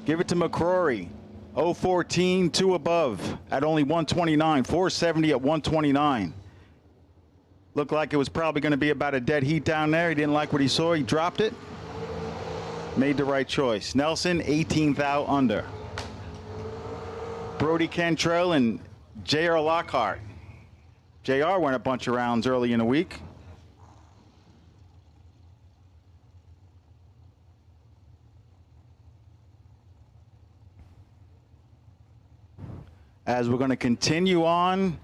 Give it to McCrory. 014, 2 above at only 129. 470 at 129. Looked like it was probably going to be about a dead heat down there. He didn't like what he saw. He dropped it. Made the right choice. Nelson, 18th out under. Brody Cantrell and J.R. Lockhart. J.R. went a bunch of rounds early in the week. As we're going to continue on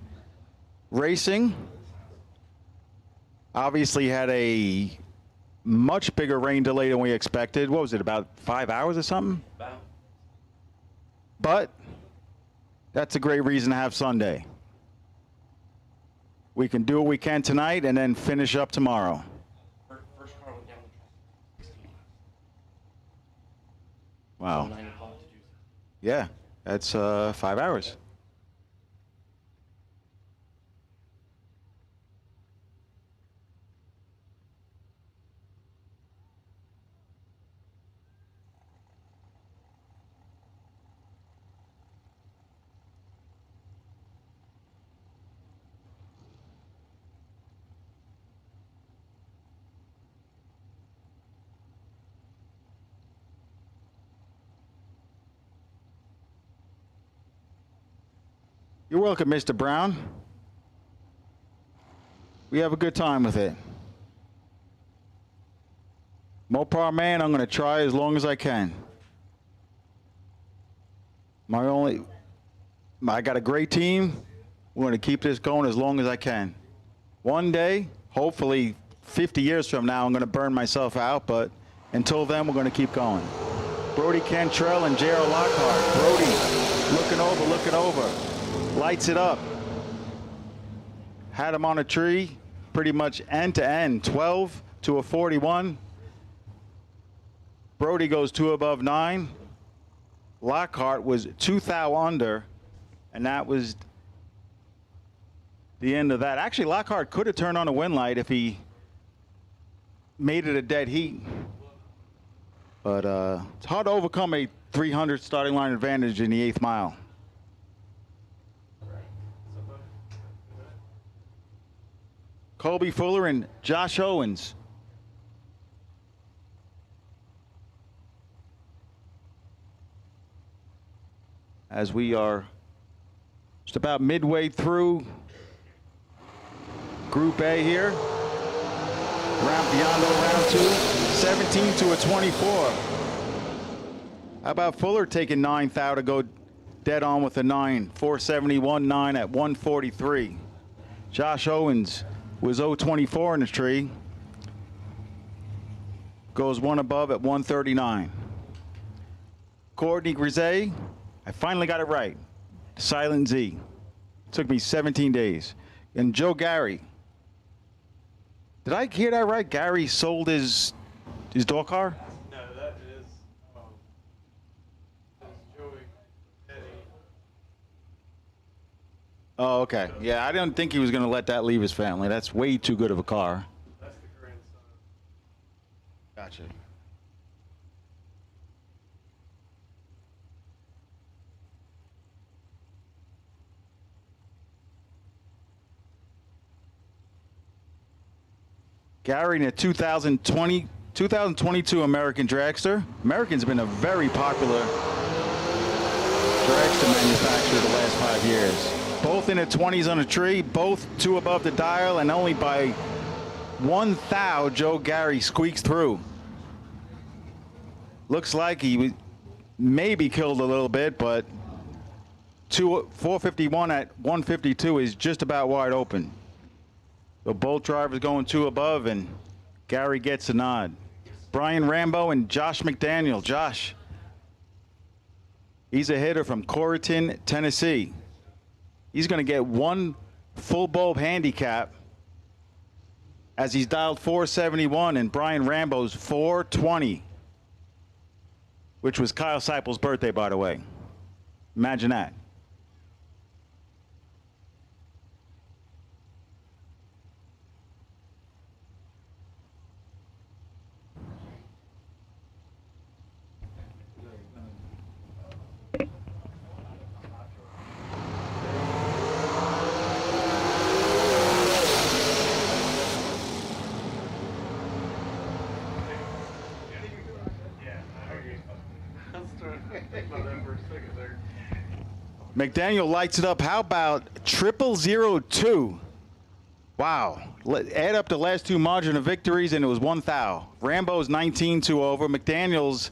racing. Obviously had a much bigger rain delay than we expected. What was it, about 5 hours or something? About. But that's a great reason to have Sunday. We can do what we can tonight and then finish up tomorrow. First car went down the track. 16 Wow. 9 o'clock to Tuesday. Yeah, that's 5 hours. You're welcome, Mr. Brown. We have a good time with it. Mopar man, I'm going to try as long as I can. I got a great team. We're going to keep this going as long as I can. One day, hopefully 50 years from now, I'm going to burn myself out, but until then, we're going to keep going. Brody Cantrell and J.R. Lockhart. Brody looking over. Lights it up. Had him on a tree, pretty much end to end. 12 to a 41. Brody goes 2 above 9. Lockhart was 2 thou under, and that was the end of that. Actually, Lockhart could have turned on a win light if he made it a dead heat. But it's hard to overcome a 300 starting line advantage in the 8th mile. Colby Fuller and Josh Owens. As we are just about midway through Group A here. Beyond round 2, 17 to a 24. How about Fuller taking 9th out to go dead on with a 9. 471, 9 at 143. Josh Owens was 024 in the tree. Goes 1 above at 139. Courtney Grisey, I finally got it right. Silent Z. Took me 17 days. And Joe Gary. Did I hear that right? Gary sold his door car? No, that is Joey Eddie. Oh, okay. Yeah, I didn't think he was going to let that leave his family. That's way too good of a car. That's the grandson. Gotcha. Gary in a 2022 American Dragster. American's been a very popular dragster manufacturer the last 5 years. Both in the 20s on a tree, both 2 above the dial, and only by 1 thou Joe Gary squeaks through. Looks like he maybe killed a little bit, but 451 at 152 is just about wide open. So both drivers going 2 above, and Gary gets a nod. Brian Rambo and Josh McDaniel. Josh, he's a hitter from Corrigan, Tennessee. He's going to get 1 full bulb handicap as he's dialed 471, and Brian Rambo's 420, which was Kyle Seipel's birthday, by the way. Imagine that. About that for a second there. McDaniel lights it up. How about 0002? Wow. Add up the last two margin of victories, and it was 1 thou. Rambo's 19-2 over. McDaniel's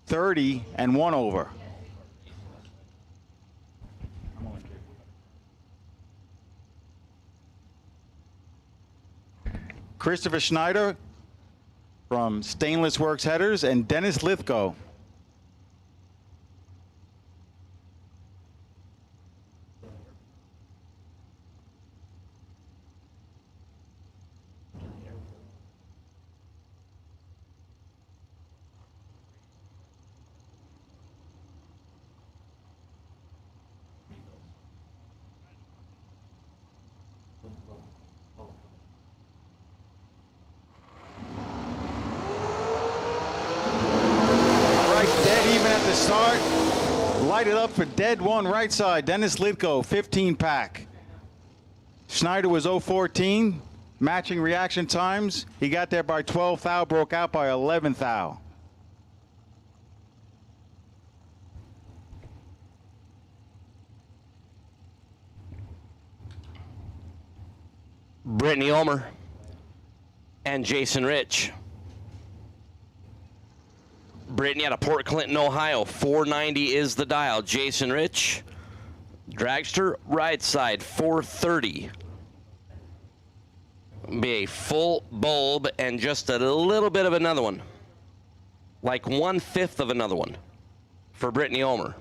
30 and 1 over. Christopher Schneider from Stainless Works Headers and Dennis Lithgow. The start, light it up for dead one right side. Dennis Lithgow, 15 pack. Schneider was 014, matching reaction times. He got there by 12 thou, broke out by 11 thou. Brittany Ulmer and Jason Rich. Brittany out of Port Clinton, Ohio. 490 is the dial. Jason Rich. Dragster, right side, 430. Be a full bulb and just a little bit of another one. Like 1/5 of another one for Brittany Ulmer.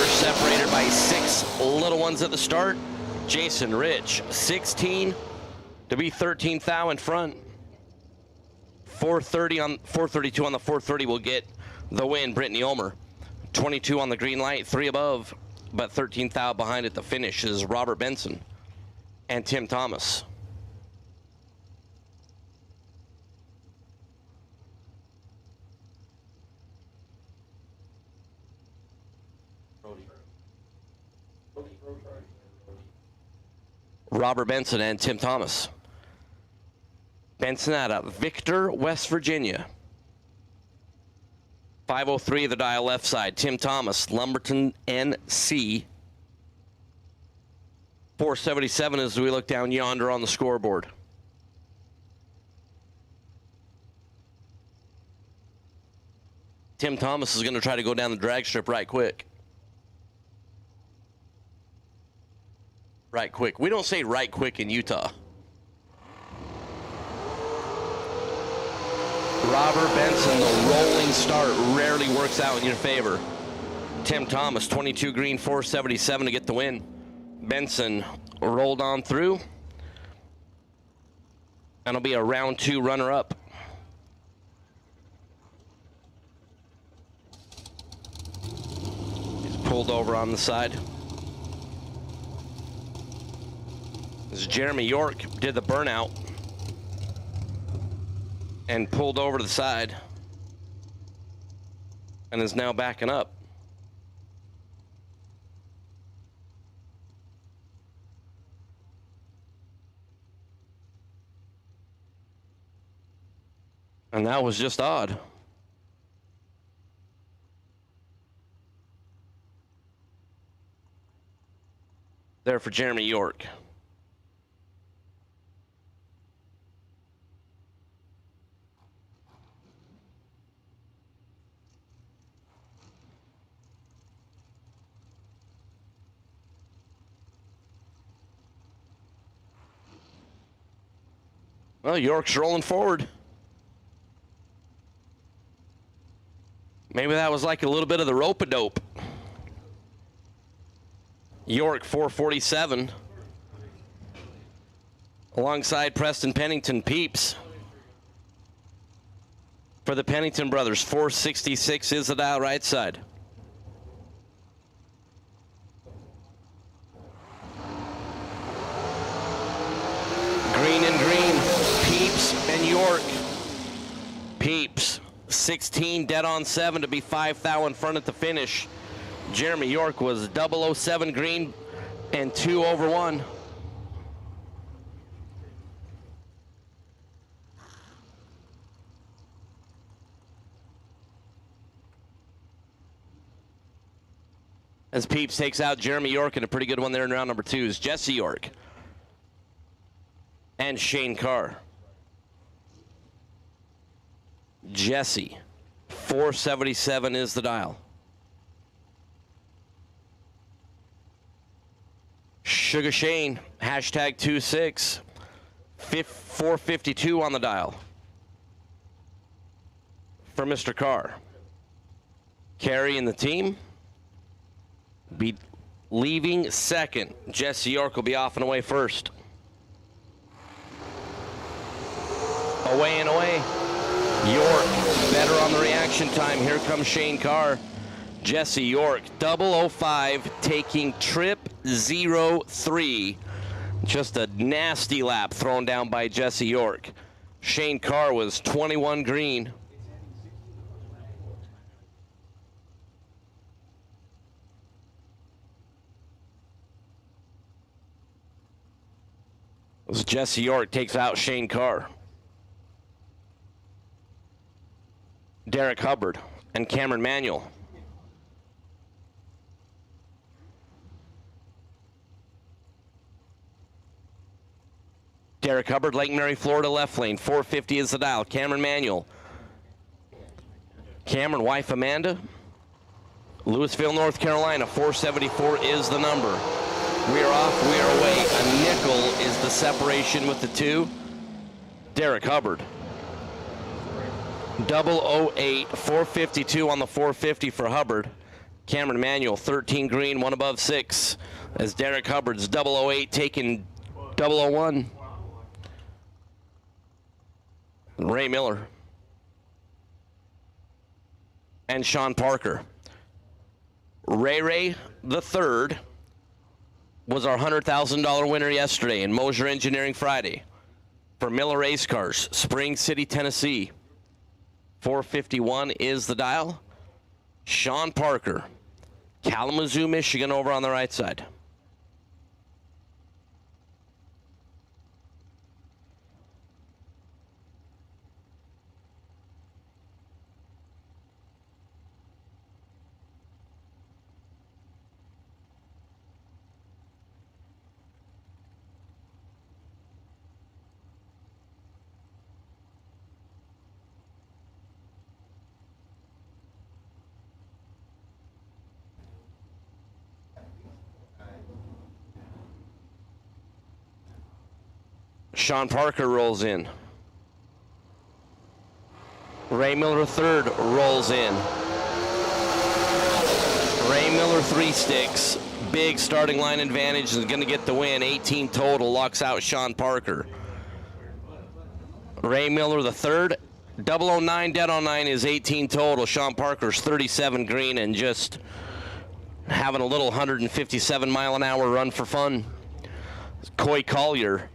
Separated by 6 little ones at the start. Jason Rich, 16 to be 13 thou in front. 430 on 432 on the 430 will get the win. Brittany Ulmer, 22 on the green light, 3 above, but 13 thou behind at the finish is Robert Benson and Tim Thomas. Robert Benson and Tim Thomas. Benson out of Victor, West Virginia. 503 the dial left side. Tim Thomas, Lumberton, NC. 477 as we look down yonder on the scoreboard. Tim Thomas is going to try to go down the drag strip right quick. Right quick. We don't say right quick in Utah. Robert Benson, the rolling start rarely works out in your favor. Tim Thomas, 22 green, 477 to get the win. Benson rolled on through. And it'll be a round 2 runner-up. He's pulled over on the side. As Jeremy York did the burnout and pulled over to the side and is now backing up. And that was just odd. There for Jeremy York. Well, York's rolling forward. Maybe that was like a little bit of the rope-a-dope. York, 447. Alongside Preston Pennington, Peeps. For the Pennington brothers, 466 is the dial right side. Green and green. Peeps and York. Peeps 16 dead on 7 to be 5 thou in front at the finish. Jeremy York was 007 green and 2 over 1. As Peeps takes out Jeremy York, and a pretty good one there in round number 2 is Jesse York and Shane Carr. Jesse, 477 is the dial. Sugar Shane, hashtag 26, 452 on the dial for Mr. Carr. Carrie and the team be leaving second. Jesse York will be off and away first. Away and away. York better on the reaction time. Here comes Shane Carr. Jesse York 005 taking trip 03. Just a nasty lap thrown down by Jesse York. Shane Carr was 21 green. As Jesse York takes out Shane Carr. Derek Hubbard and Cameron Manuel. Derek Hubbard, Lake Mary, Florida, left lane. 450 is the dial. Cameron Manuel. Cameron, wife Amanda. Louisville, North Carolina. 474 is the number. We are off, we are away. A nickel is the separation with the 2. Derek Hubbard. 008, 452 on the 450 for Hubbard. Cameron Manuel, 13 green, 1 above 6. As Derek Hubbard's 008 taking 001. Ray Miller. And Sean Parker. Ray the third was our $100,000 winner yesterday in Mosier Engineering Friday for Miller Race Cars, Spring City, Tennessee. 451 is the dial. Sean Parker, Kalamazoo, Michigan, over on the right side. Sean Parker rolls in. Ray Miller third rolls in. Ray Miller 3 sticks. Big starting line advantage, is going to get the win. 18 total, locks out Sean Parker. Ray Miller the third. 009 dead on 9 is 18 total. Sean Parker's 37 green and just having a little 157 mile an hour run for fun. Coy Collier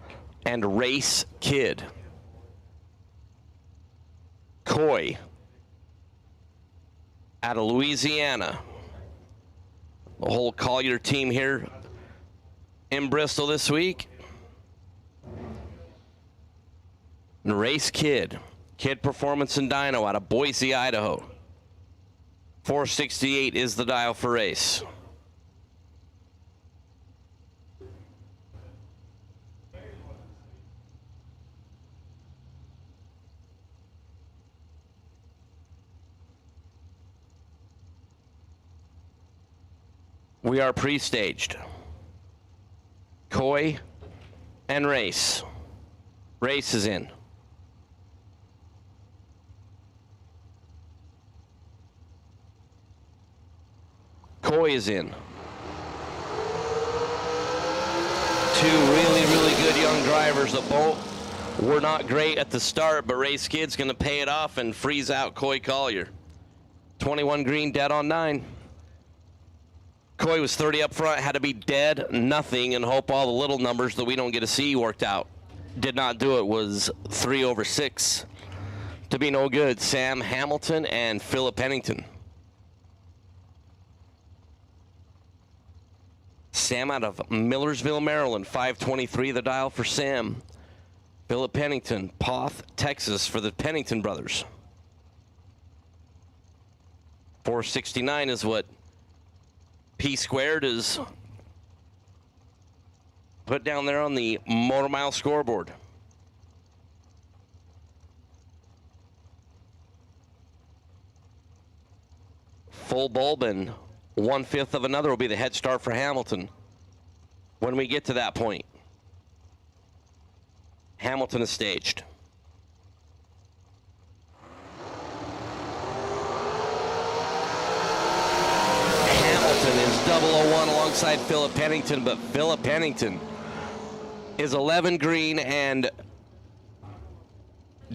and Race Kid. Coy out of Louisiana. The whole Collier team here in Bristol this week. And Race Kid. Kid Performance and Dyno out of Boise, Idaho. 468 is the dial for Race. We are pre-staged. Coy and Race. Race is in. Coy is in. Two really good young drivers. The both were not great at the start, but Race Kid's going to pay it off and freeze out Coy Collier. 21 green, dead on 9. Coy was 30 up front, had to be dead nothing and hope all the little numbers that we don't get to see worked out. Did not do it, was 3/6. to be no good. Sam Hamilton and Philip Pennington. Sam out of Millersville, Maryland, 523 the dial for Sam. Philip Pennington, Poth, Texas for the Pennington brothers. 469 is what P squared is put down there on the Motor Mile scoreboard. Full bulb and 1/5 of another will be the head start for Hamilton when we get to that point. Hamilton is staged. Hamilton is 001 alongside Philip Pennington, but Philip Pennington is 11 green and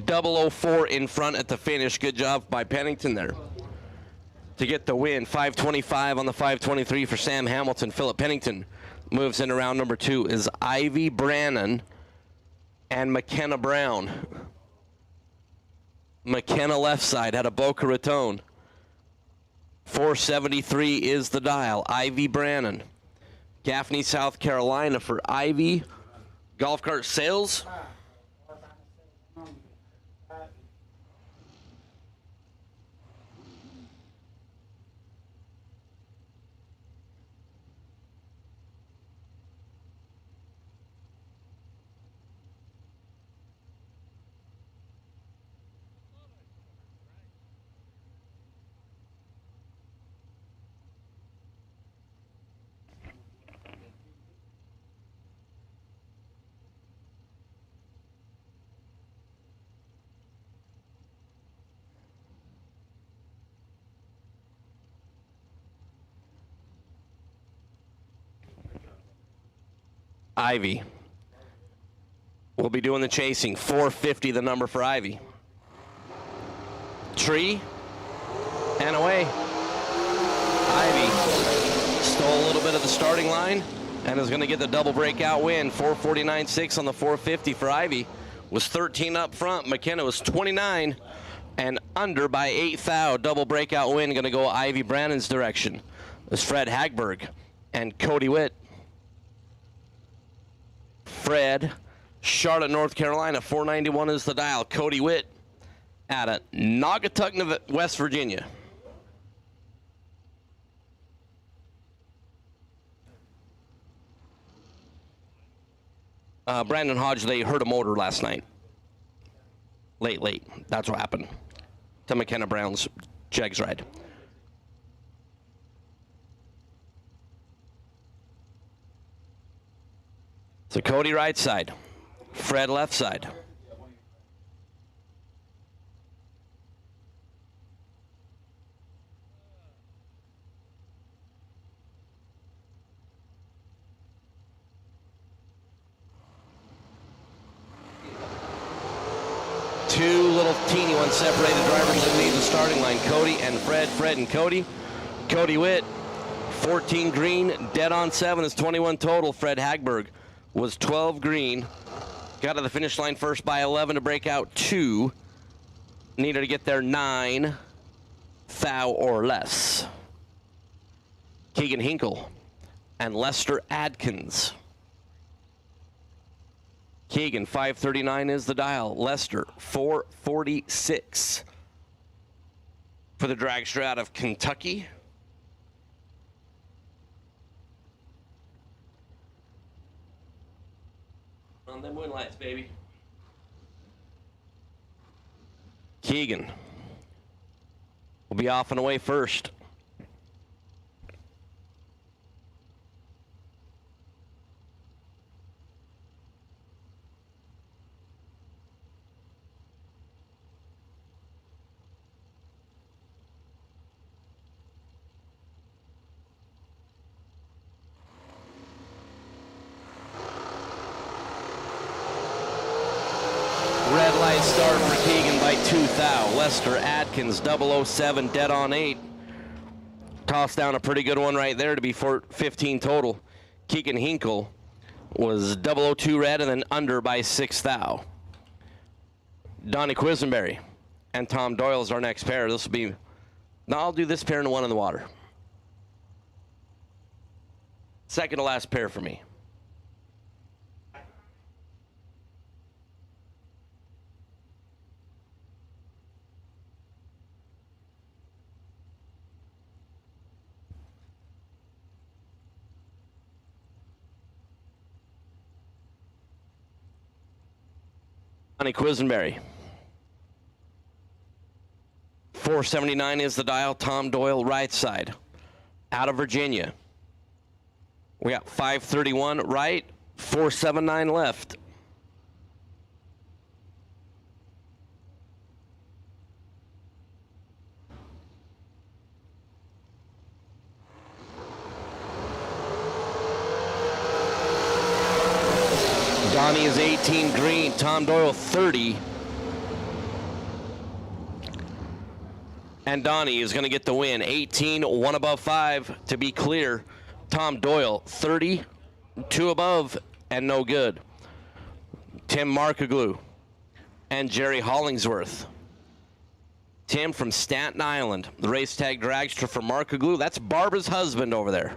004 in front at the finish. Good job by Pennington there to get the win. 525 on the 523 for Sam Hamilton. Philip Pennington moves into round number 2 is Ivy Brannon and McKenna Brown. McKenna left side had a Boca Raton. 473 is the dial. Ivy Brannon. Gaffney, South Carolina for Ivy. Golf cart sales. Ivy will be doing the chasing. 450 the number for Ivy. Tree and away. Ivy stole a little bit of the starting line and is going to get the double breakout win. 449.6 on the 450 for Ivy. Was 13 up front. McKenna was 29 and under by 8 thou. Double breakout win going to go Ivy Brannon's direction. It's Fred Hagberg and Cody Witt. Fred, Charlotte, North Carolina, 491 is the dial. Cody Witt out of Naugatuck, West Virginia. Brandon Hodge, they hurt a motor last night. Late. That's what happened to McKenna Brown's Jegs ride. So Cody right side, Fred left side. Two little teeny ones separated drivers that lead the starting line. Cody and Fred, Fred and Cody. Cody Witt, 14 green, dead on 7 is 21 total. Fred Hagberg was 12 green, got to the finish line first by 11 to break out 2. Needed to get there 9 thou or less. Keegan Hinkle and Lester Adkins. Keegan, 539 is the dial. Lester, 446 for the Dragster out of Kentucky. On them moonlights, baby. Keegan will be off and away first. Red light start for Keegan by 2 thou. Lester Adkins, 007, dead on 8. Tossed down a pretty good one right there to be 15 total. Keegan Hinkle was 002 red and then under by 6 thou. Donnie Quisenberry and Tom Doyle is our next pair. This will be, no, I'll do this pair and the one in the water. Second to last pair for me. Johnny Quisenberry. 479 is the dial. Tom Doyle, right side. Out of Virginia. We got 531 right, 479 left. Donnie is 18 green, Tom Doyle 30. And Donnie is going to get the win. 18, 1 above 5 to be clear. Tom Doyle 30, 2 above and no good. Tim Markaglu and Jerry Hollingsworth. Tim from Staten Island, the race tag dragster for Markaglu. That's Barbara's husband over there.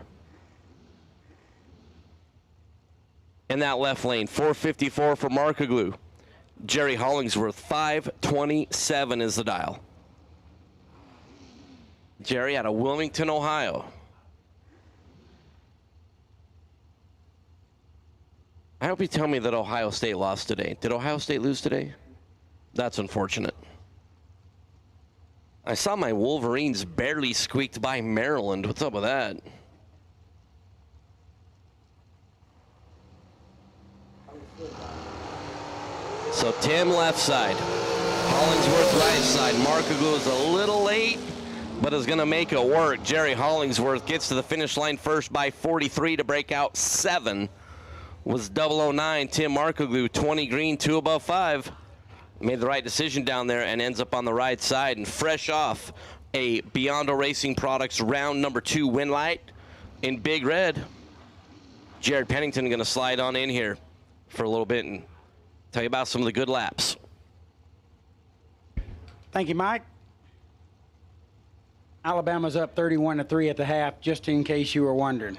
In that left lane, 454 for Markaglu. Jerry Hollingsworth, 527 is the dial. Jerry out of Wilmington, Ohio. I hope you tell me that Ohio State lost today. Did Ohio State lose today? That's unfortunate. I saw my Wolverines barely squeaked by Maryland. What's up with that? So Tim left side, Hollingsworth right side. Markaglu is a little late, but is going to make it work. Jerry Hollingsworth gets to the finish line first by 43 to break out 7. Was 009. Tim Markaglu, 20 green, 2 above 5. Made the right decision down there and ends up on the right side. And fresh off a Biondo Racing Products round number 2 win light in big red. Jared Pennington going to slide on in here for a little bit and tell you about some of the good laps. Thank you, Mike. Alabama's up 31-3 at the half, just in case you were wondering.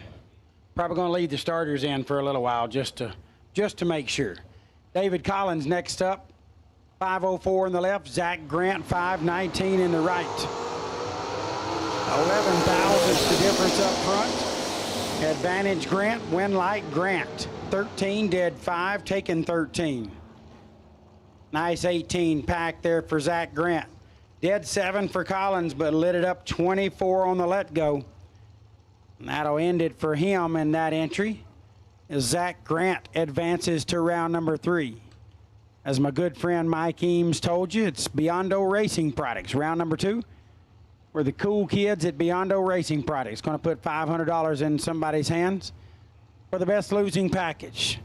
Probably going to leave the starters in for a little while just to make sure. David Collins next up, 504 in the left. Zach Grant, 519 in the right. 11 thousandths the difference up front. Advantage Grant, win light Grant. 13, dead 5, taking 13. Nice 18 pack there for Zach Grant. Dead 7 for Collins, but lit it up 24 on the let go. And that'll end it for him in that entry as Zach Grant advances to round number 3. As my good friend Mike Eames told you, it's Biondo Racing Products. Round number 2, we're the cool kids at Biondo Racing Products. Going to put $500 in somebody's hands for the best losing package.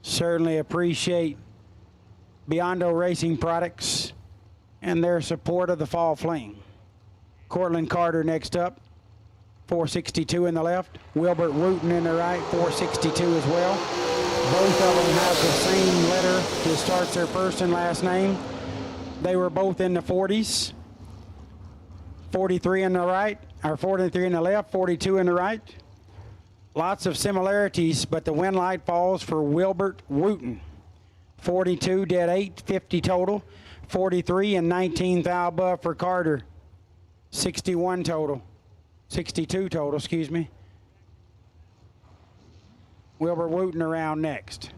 Certainly appreciate Biondo Racing Products and their support of the Fall Fling. Cortland Carter next up, 462 in the left. Wilbert Wooten in the right, 462 as well. Both of them have the same letter that starts their first and last name. They were both in the 40s. 43 in the right, or 43 in the left, 42 in the right. Lots of similarities, but the win light falls for Wilbert Wooten. 42, dead 8, 50 total. 43 and 19 thou above for Carter. 61 total. 62 total, excuse me. Wilbur Wooten around next.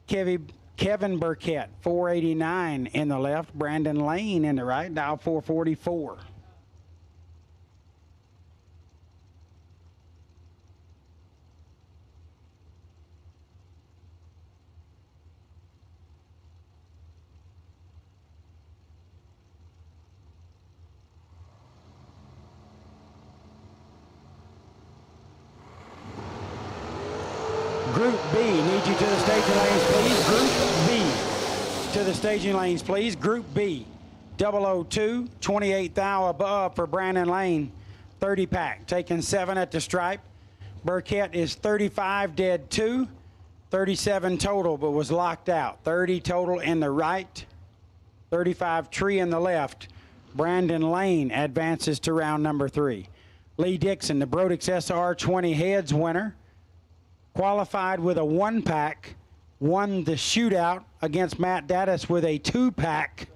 Kevin Burkett, 489 in the left. Brandon Lane in the right, dial 444. Group B, need you to the staging lanes, please. Group B, to the staging lanes, please. Group B, 002, 28 thou above for Brandon Lane, 30 pack, taking 7 at the stripe. Burkett is 35, dead 2, 37 total, but was locked out. 30 total in the right, 35 Tree in the left. Brandon Lane advances to round number 3. Lee Dixon, the Brodix SR20 heads winner, qualified with a 1-pack, won the shootout against Matt Dattis with a 2-pack,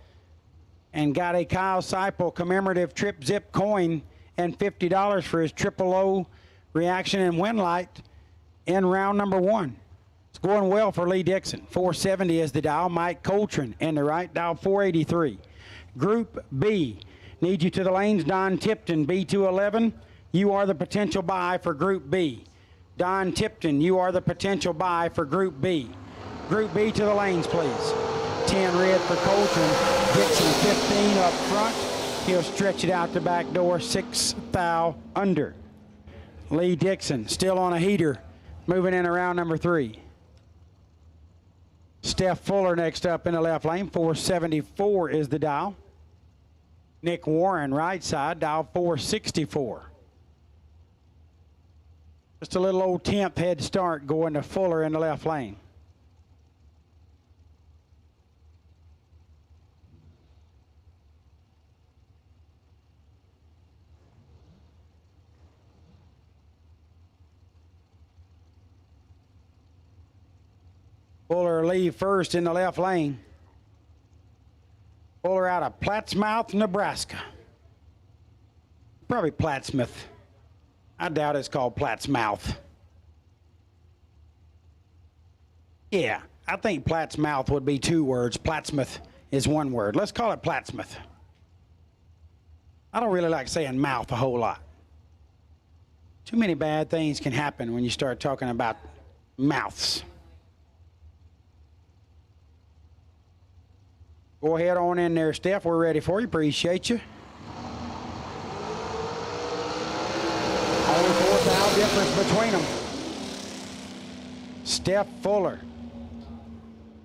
and got a Kyle Seipel commemorative Trip Zip coin and $50 for his triple O reaction and win light in round number 1. It's going well for Lee Dixon. 470 is the dial. Mike Coltrane in the right, dial 483. Group B, need you to the lanes. Don Tipton, B211. You are the potential buy for Group B. Don Tipton, you are the potential buy for Group B. Group B to the lanes, please. 10 red for Coltrane. Dixon 15 up front. He'll stretch it out the back door, 6 thou under. Lee Dixon still on a heater, moving in around number 3. Steph Fuller next up in the left lane, 474 is the dial. Nick Warren right side, dial 464. Just a little old 10th head start going to Fuller in the left lane. Fuller leave first in the left lane. Fuller out of Plattsmouth, Nebraska. Probably Plattsmouth. I doubt it's called Plattsmouth. Yeah, I think Plattsmouth would be 2 words. Plattsmouth is 1 word. Let's call it Plattsmouth. I don't really like saying mouth a whole lot. Too many bad things can happen when you start talking about mouths. Go ahead on in there, Steph. We're ready for you. Appreciate you. Only 4 thou difference between them. Steph Fuller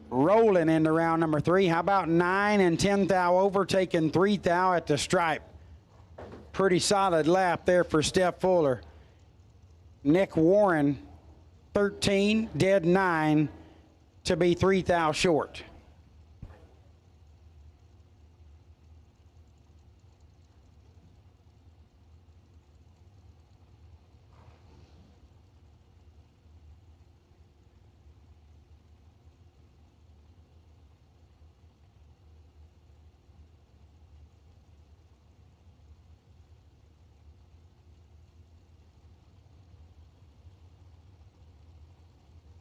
rolling into round number 3. How about 9 and 10 thou over, taking 3 thou at the stripe. Pretty solid lap there for Steph Fuller. Nick Warren, 13, dead 9 to be 3 thou short.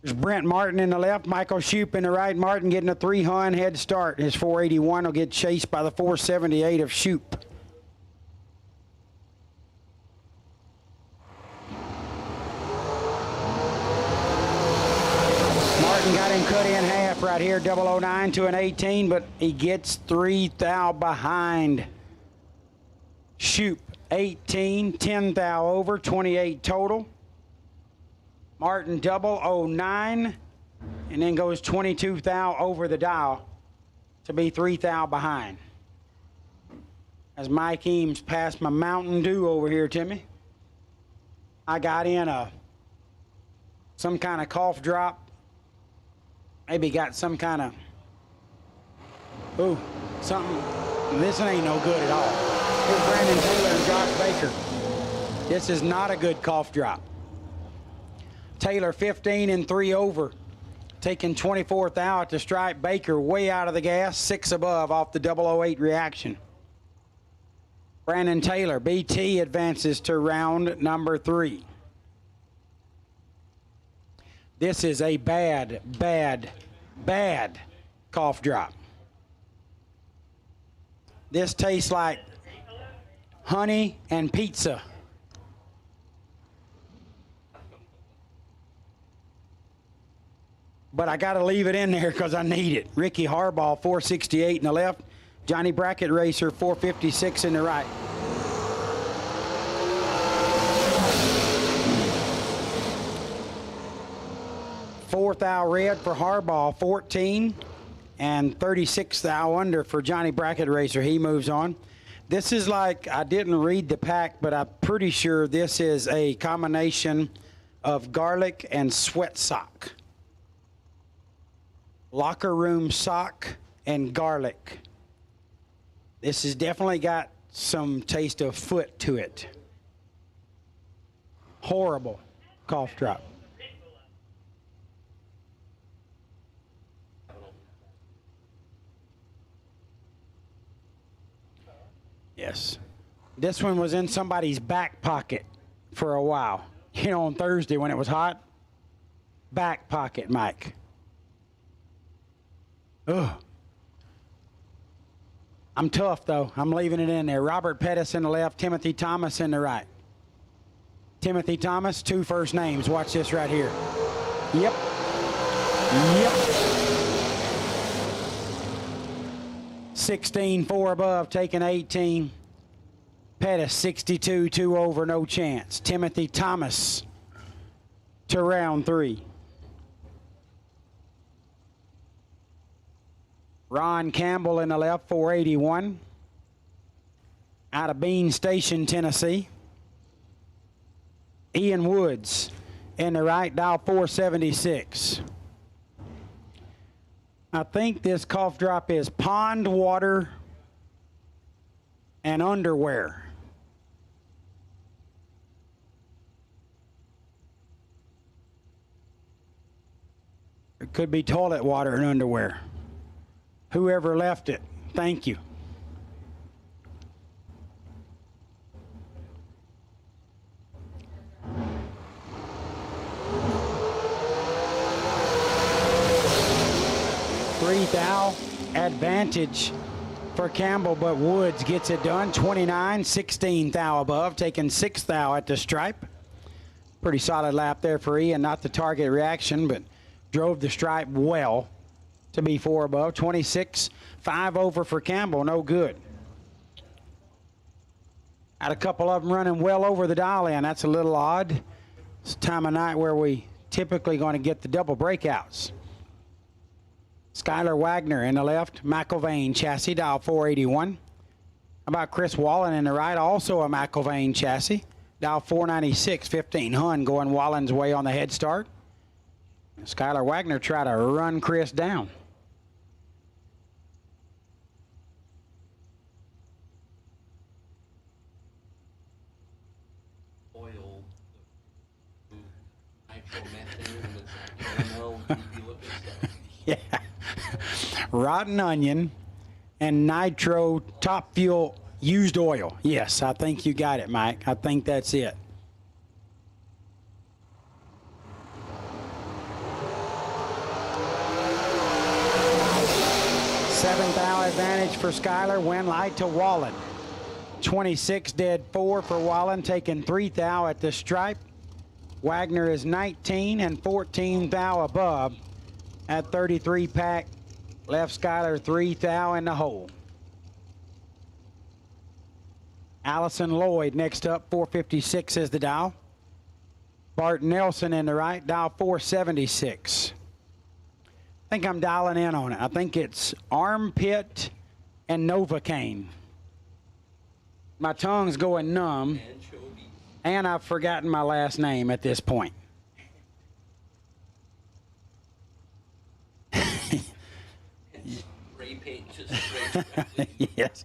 There's Brent Martin in the left, Michael Shoup in the right. Martin getting a 300 head start. His 481 will get chased by the 478 of Shoup. Martin got him cut in half right here, 009 to an 18, but he gets 3 thou behind. Shoup, 18, 10 thou over, 28 total. Martin 009, and then goes 22 thou over the dial to be 3 thou behind. As Mike Eames passed my Mountain Dew over here to me, I got in some kind of cough drop. Maybe got some kind of, something. This ain't no good at all. Here's Brandon Taylor and Josh Baker. This is not a good cough drop. Taylor 15 and 3 over, taking 24 thou at the stripe. Baker way out of the gas, 6 above off the 008 reaction. Brandon Taylor, BT, advances to round number 3. This is a bad, bad, bad cough drop. This tastes like honey and pizza. But I got to leave it in there because I need it. Ricky Harbaugh, 468 in the left. Johnny Brackett Racer, 456 in the right. Fourth thou red for Harbaugh, 14, and 36 thou under for Johnny Brackett Racer. He moves on. This is like, I didn't read the pack, but I'm pretty sure this is a combination of garlic and sweat sock. Locker room sock and garlic. This has definitely got some taste of foot to it. Horrible cough drop. Yes. This one was in somebody's back pocket for a while. You know, on Thursday when it was hot. Back pocket, Mike. Ugh. I'm tough, though. I'm leaving it in there. Robert Pettis in the left, Timothy Thomas in the right. Timothy Thomas, 2 first names. Watch this right here. Yep. Yep. 16, 4 above, taking 18. Pettis, 62, 2 over, no chance. Timothy Thomas to round 3. Ron Campbell in the left, 481. Out of Bean Station, Tennessee. Ian Woods in the right, dial 476. I think this cough drop is pond water and underwear. It could be toilet water and underwear. Whoever left it, thank you. Three thou advantage for Campbell, but Woods gets it done. 29, 16 thou above, taking 6 thou at the stripe. Pretty solid lap there for Ian, not the target reaction, but drove the stripe well to be 4 above. 26, 5 over for Campbell, no good. Had a couple of them running well over the dial in. That's a little odd. It's a time of night where we typically going to get the double breakouts. Skylar Wagner in the left, McIlvain chassis, dial 481. How about Chris Wallen in the right, also a McIlvain chassis, dial 496, 15 Hun going Wallen's way on the head start. Skylar Wagner try to run Chris down. Oil, nitromethane, and Yeah. Rotten onion and nitro top fuel used oil. Yes, I think you got it, Mike. I think that's it. Seventh hour advantage for Skyler. Win light to Wallen. 26 dead 4 for Wallen, taking 3 thou at the stripe. Wagner is 19 and 14 thou above at 33 pack. Left Skyler 3 thou in the hole. Allison Lloyd next up, 456 is the dial. Bart Nelson in the right, dial 476. I think I'm dialing in on it. I think it's Armpit and Novocaine. My tongue's going numb, and I've forgotten my last name at this point. Yes.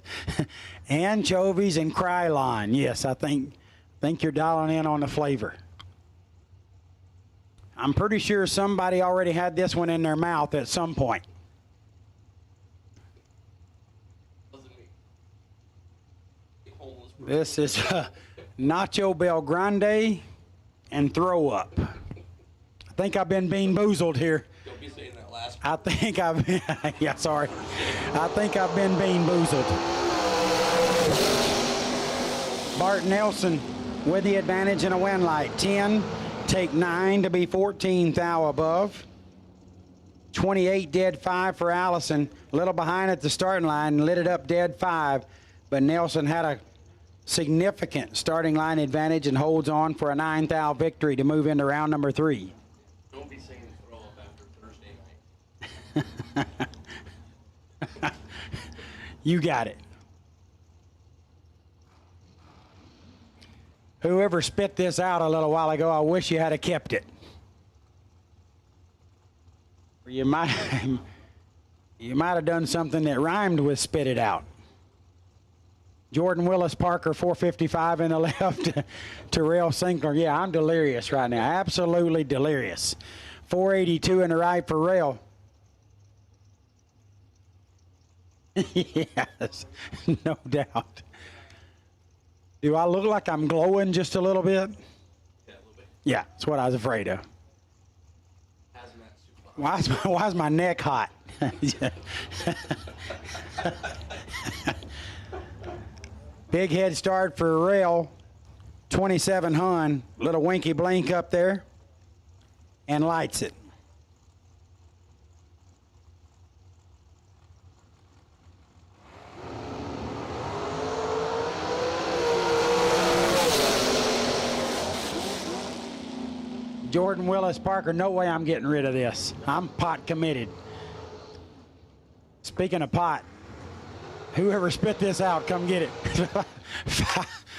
Anchovies and Krylon. Yes, I think you're dialing in on the flavor. I'm pretty sure somebody already had this one in their mouth at some point. This is Nacho Bel Grande and throw up. I think I've been bean boozled here. Don't be saying that last I think I've been, yeah, sorry. I think I've been bean boozled. Bart Nelson with the advantage in a win light. 10, take 9 to be 14 thou above. 28 dead 5 for Allison. A little behind at the starting line, lit it up dead 5, but Nelson had a significant starting line advantage and holds on for a 9 thou victory to move into round number 3. Don't be saying throw up after Thursday night. You got it. Whoever spit this out a little while ago, I wish you had have kept it. Or you might have done something that rhymed with spit it out. Jordan Willis Parker, 455 in the left. Terrell Sinkler. Yeah, I'm delirious right now. Absolutely delirious. 482 in the right for Rail. Yes, no doubt. Do I look like I'm glowing just a little bit? Yeah, a little bit. Yeah, that's what I was afraid of. Hazmat suit. Why is my neck hot? Big head start for Rail. 27 Hun. Little winky blink up there. And lights it. Jordan Willis Parker, no way I'm getting rid of this. I'm pot committed. Speaking of pot, whoever spit this out, come get it.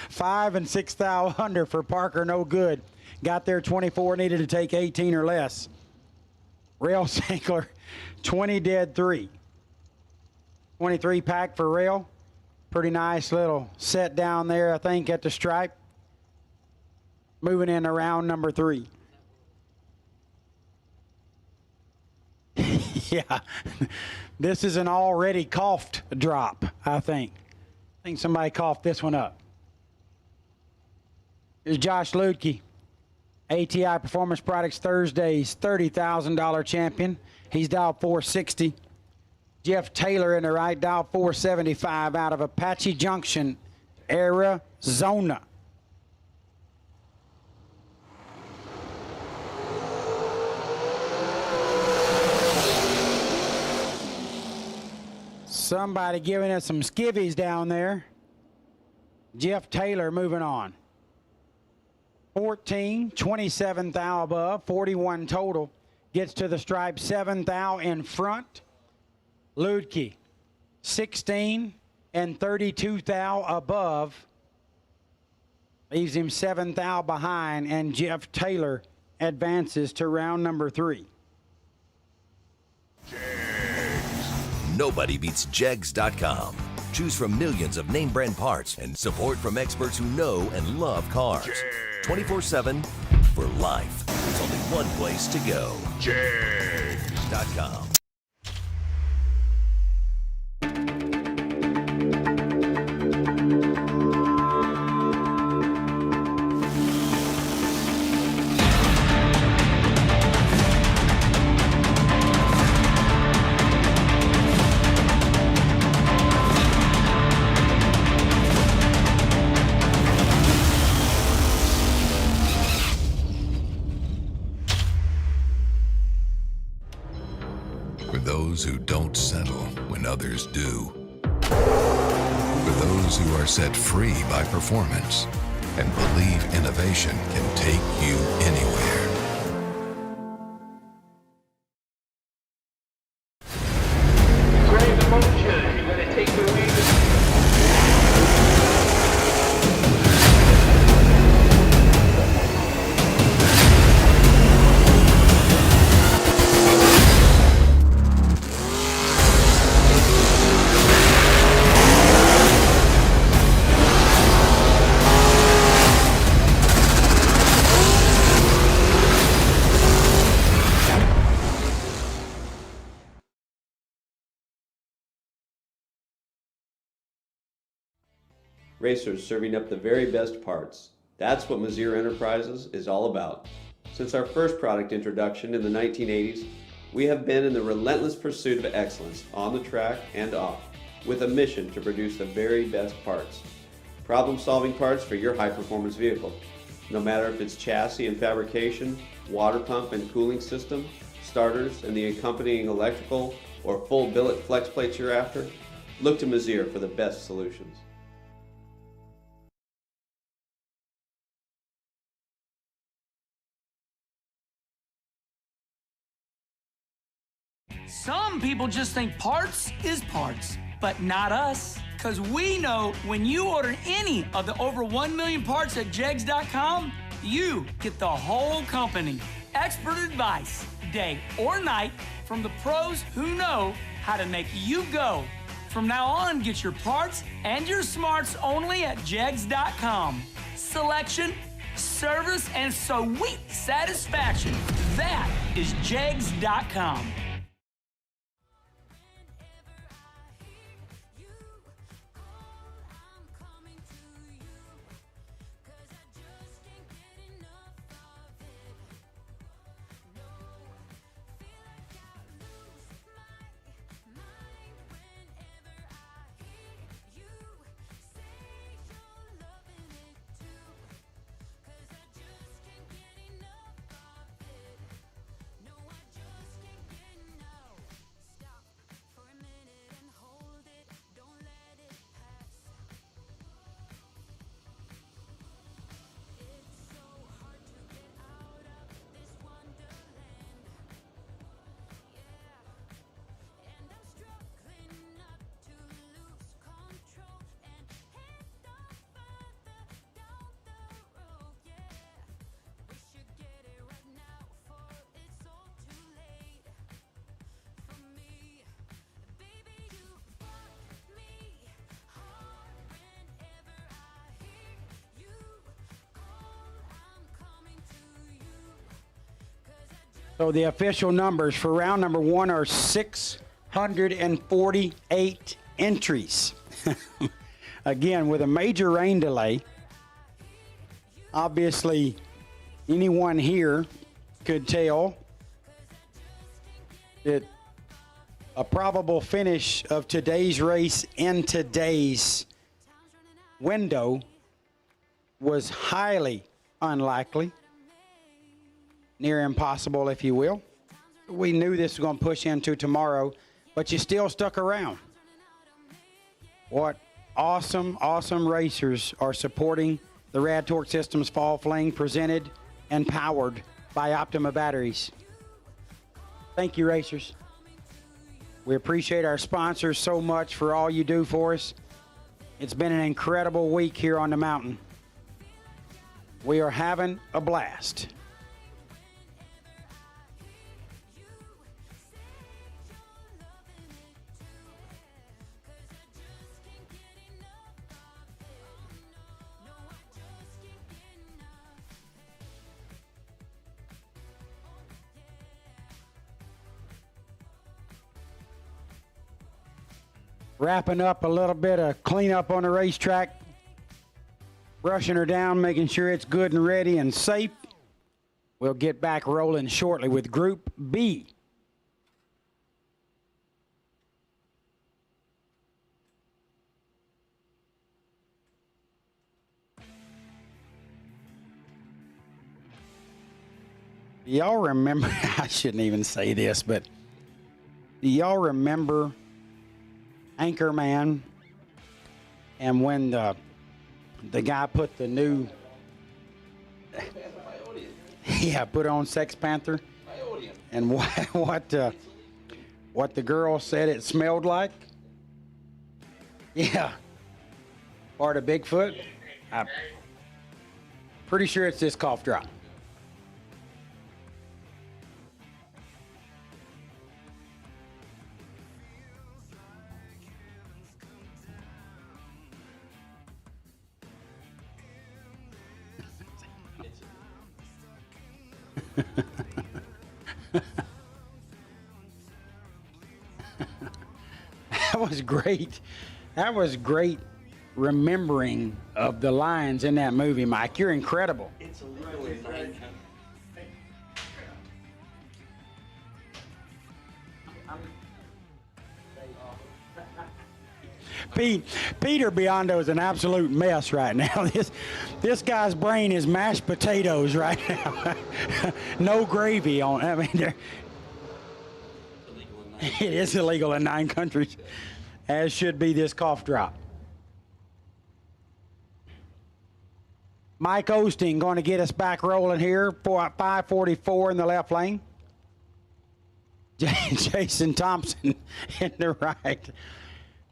5 and 6 thou under for Parker, no good. Got there 24, needed to take 18 or less. Rail Sinkler, 20 dead 3. 23 pack for Rail. Pretty nice little set down there, I think, at the stripe. Moving in around number 3. Yeah, this is an already coughed drop, I think. I think somebody coughed this one up. Here's Josh Ludke, ATI Performance Products Thursday's $30,000 champion. He's dialed 460. Jeff Taylor in the right, dialed 475 out of Apache Junction, Arizona. Somebody giving us some skivvies down there. Jeff Taylor moving on. 14, 27 thou above, 41 total. Gets to the stripe, 7 thou in front. Ludke, 16 and 32 thou above. Leaves him 7 thou behind, and Jeff Taylor advances to round number 3. Nobody beats Jegs.com. Choose from millions of name brand parts and support from experts who know and love cars. 24/7 for life. There's only one place to go. Jegs.com. For those who don't settle when others do. For those who are set free by performance and believe innovation can take you anywhere. Grab the motion. You're going to take the lead. Racers serving up the very best parts. That's what Mazir Enterprises is all about. Since our first product introduction in the 1980s, we have been in the relentless pursuit of excellence on the track and off, with a mission to produce the very best parts. Problem-solving parts for your high-performance vehicle. No matter if it's chassis and fabrication, water pump and cooling system, starters and the accompanying electrical, or full billet flex plates you're after, look to Mazir for the best solutions. Some people just think parts is parts, but not us. Because we know when you order any of the over 1 million parts at Jegs.com, you get the whole company. Expert advice, day or night, from the pros who know how to make you go From now on, get your parts and your smarts only at jegs.com. Selection, service, and sweet satisfaction. That is jegs.com. So the official numbers for round number 1 are 648 entries. Again, with a major rain delay, obviously anyone here could tell that a probable finish of today's race in today's window was highly unlikely. Near impossible, if you will. We knew this was going to push into tomorrow, but you still stuck around. What awesome, awesome racers are supporting the RAD Torque Systems Fall Fling, presented and powered by Optima batteries. Thank you, racers. We appreciate our sponsors so much for all you do for us. It's been an incredible week here on the mountain. We are having a blast. Wrapping up a little bit of cleanup on the racetrack, brushing her down, making sure it's good and ready and safe. We'll get back rolling shortly with Group B. Y'all remember, I shouldn't even say this, but do y'all remember Anchorman, and when the guy put the new put on Sex Panther, and what the girl said it smelled like? Yeah, part of Bigfoot. I'm pretty sure it's this cough drop. That was great. That was great remembering of the lines in that movie, Mike. You're incredible. It's illegal in 9 countries. Peter Biondo is an absolute mess right now. This guy's brain is mashed potatoes right now. No gravy on. I mean, it is illegal in 9 countries, as should be this cough drop. Mike Osteen going to get us back rolling here. 544 in the left lane. Jason Thompson in the right.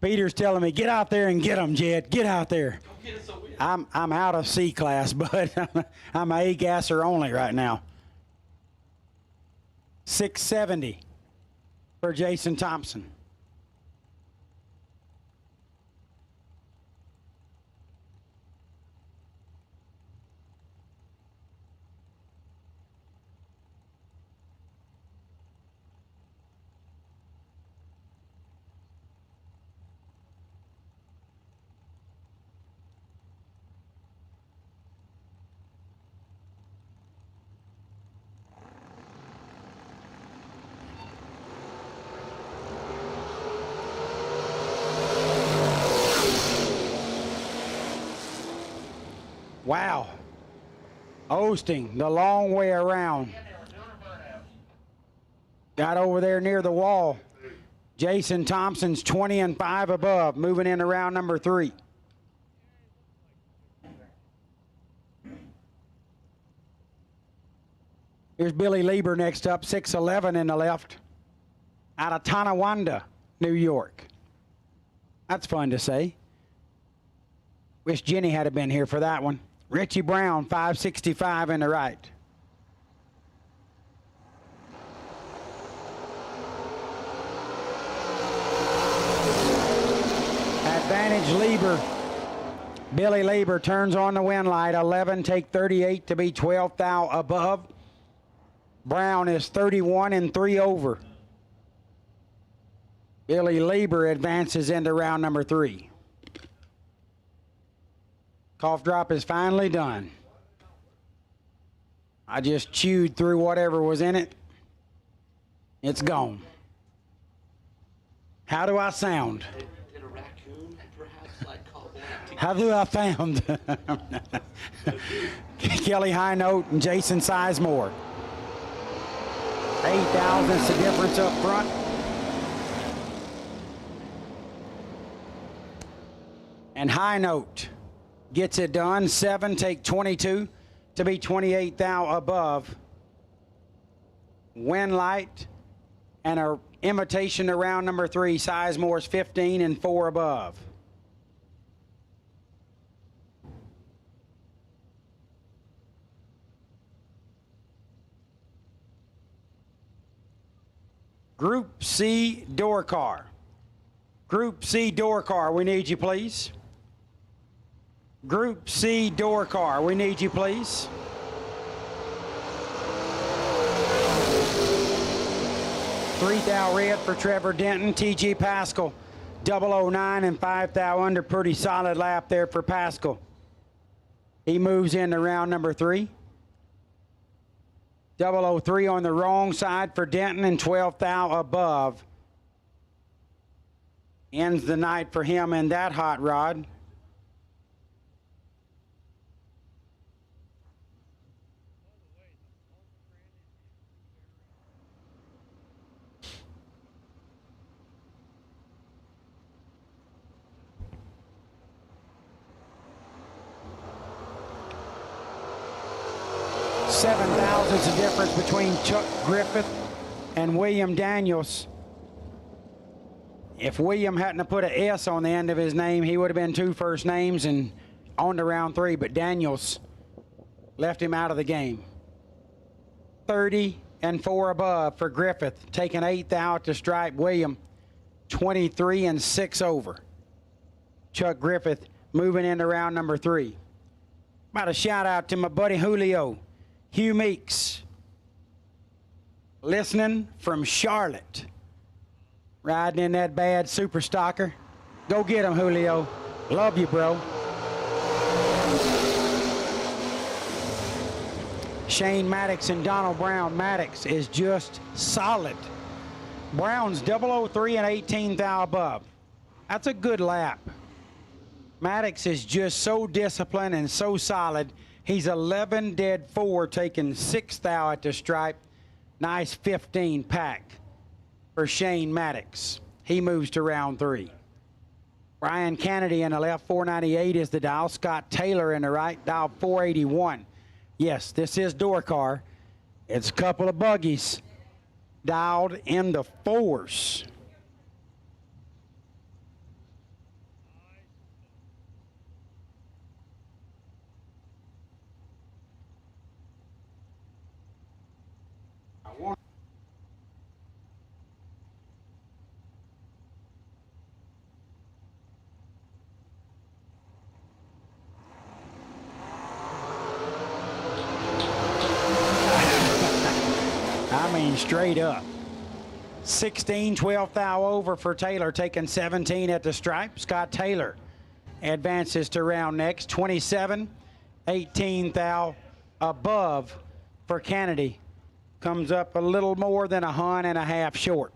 Peter's telling me, get out there and get them, Jed. Get out there. I'm out of C class, but I'm a gasser only right now. 670 for Jason Thompson. Wow. Osting the long way around. Got over there near the wall. Jason Thompson's 20 and 5 above, moving into round number 3. Here's Billy Lieber next up, 6'11" in the left, out of Tonawanda, New York. That's fun to say. Wish Jenny had been here for that one. Richie Brown, 5'65" in the right. Advantage Lieber. Billy Lieber turns on the wind light. 11, take 38 to be 12th thou above. Brown is 31 and 3 over. Billy Lieber advances into round number 3. Cough drop is finally done. I just chewed through whatever was in it. It's gone. How do I sound? Did a raccoon perhaps like call that? How do I sound? Kelly High Note and Jason Sizemore. 8 thousandths the difference up front. And High Note gets it done. 7, take 22 to be 28 thou above. Wind light and a imitation to round number 3. Sizemore's 15 and 4 above. Group C door car. Group C door car, we need you, please. Group C door car, we need you, please. Three thou red for Trevor Denton. T.G. Pascal, 009 and 5 thou under. Pretty solid lap there for Pascal. He moves into round number 3. 003 on the wrong side for Denton and 12 thou above. Ends the night for him in that hot rod. Seven thousandths the difference between Chuck Griffith and William Daniels. If William hadn't have put an S on the end of his name, he would have been 2 first names and on to round 3, but Daniels left him out of the game. 30 and 4 above for Griffith, taking 8 thou to stripe. William, 23 and 6 over. Chuck Griffith moving into round number 3. About a shout out to my buddy Julio. Hugh Meeks, listening from Charlotte, riding in that bad super stocker. Go get him, Julio. Love you, bro. Shane Maddox and Donald Brown. Maddox is just solid. Brown's 003 and 18 thou above. That's a good lap. Maddox is just so disciplined and so solid. He's 11 dead 4, taking 6 thou at the stripe. Nice 15 pack for Shane Maddox. He moves to round 3. Brian Kennedy in the left, 498 is the dial. Scott Taylor in the right, dial 481. Yes, this is door car. It's a couple of buggies dialed in the 4s. I mean, straight up. 16, 12 thou over for Taylor, taking 17 at the stripe. Scott Taylor advances to round next. 27, 18 thou above for Kennedy. Comes up a little more than a hun and a half short.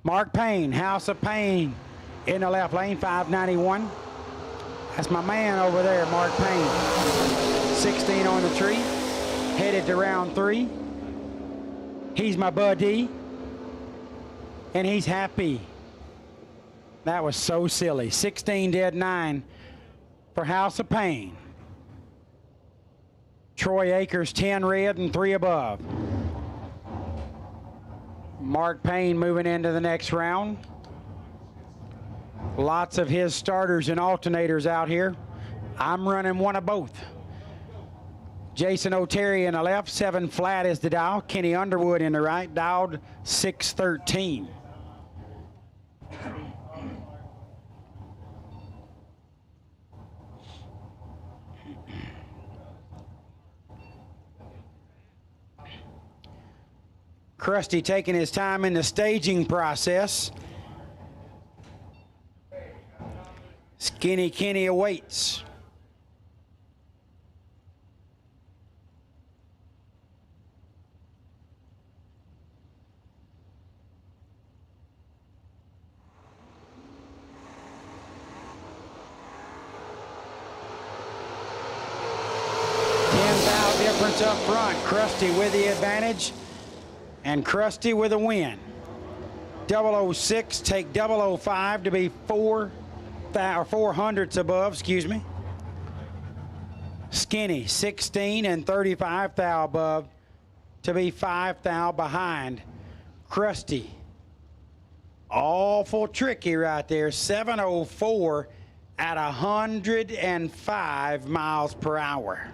Mark Payne, House of Pain in the left lane, 591. That's my man over there, Mark Payne. 16 on the tree, headed to round 3. He's my buddy, and he's happy. That was so silly. 16 dead 9 for House of Pain. Troy Akers, 10 red and 3 above. Mark Payne moving into the next round. Lots of his starters and alternators out here. I'm running one of both. Jason O'Terry in the left, 7 flat is the dial. Kenny Underwood in the right, dialed 613. Krusty taking his time in the staging process. Skinny Kenny awaits. Difference up front. Krusty with the advantage and Krusty with a win. 006 take 005 to be 4 hundredths above, excuse me. Skinny 16 and 35 thou above to be 5 thou behind. Krusty awful tricky right there. 704 at 105 miles per hour.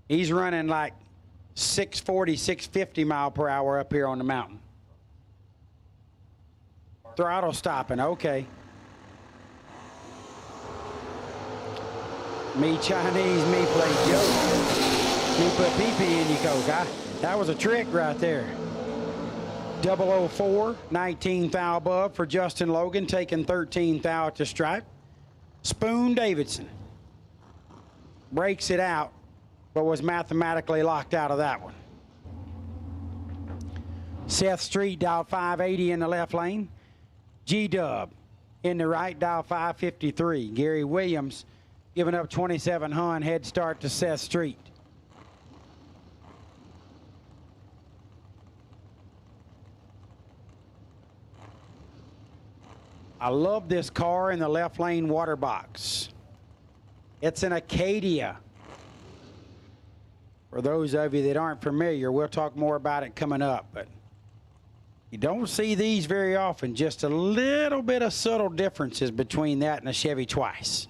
He's running like 640, 650 mile per hour up here on the mountain. Throttle stopping, okay. Me Chinese, me play joke. Me put pee-pee in your coke. That was a trick right there. 004, 19 thou above for Justin Logan, taking 13 thou at the stripe. Spoon Davidson breaks it out, but was mathematically locked out of that one. Seth Street, dial 580 in the left lane. G-Dub in the right, dial 553. Gary Williams giving up 2700, head start to Seth Street. I love this car in the left lane water box. It's an Acadia. For those of you that aren't familiar, we'll talk more about it coming up, but you don't see these very often. Just a little bit of subtle differences between that and a Chevy Twice.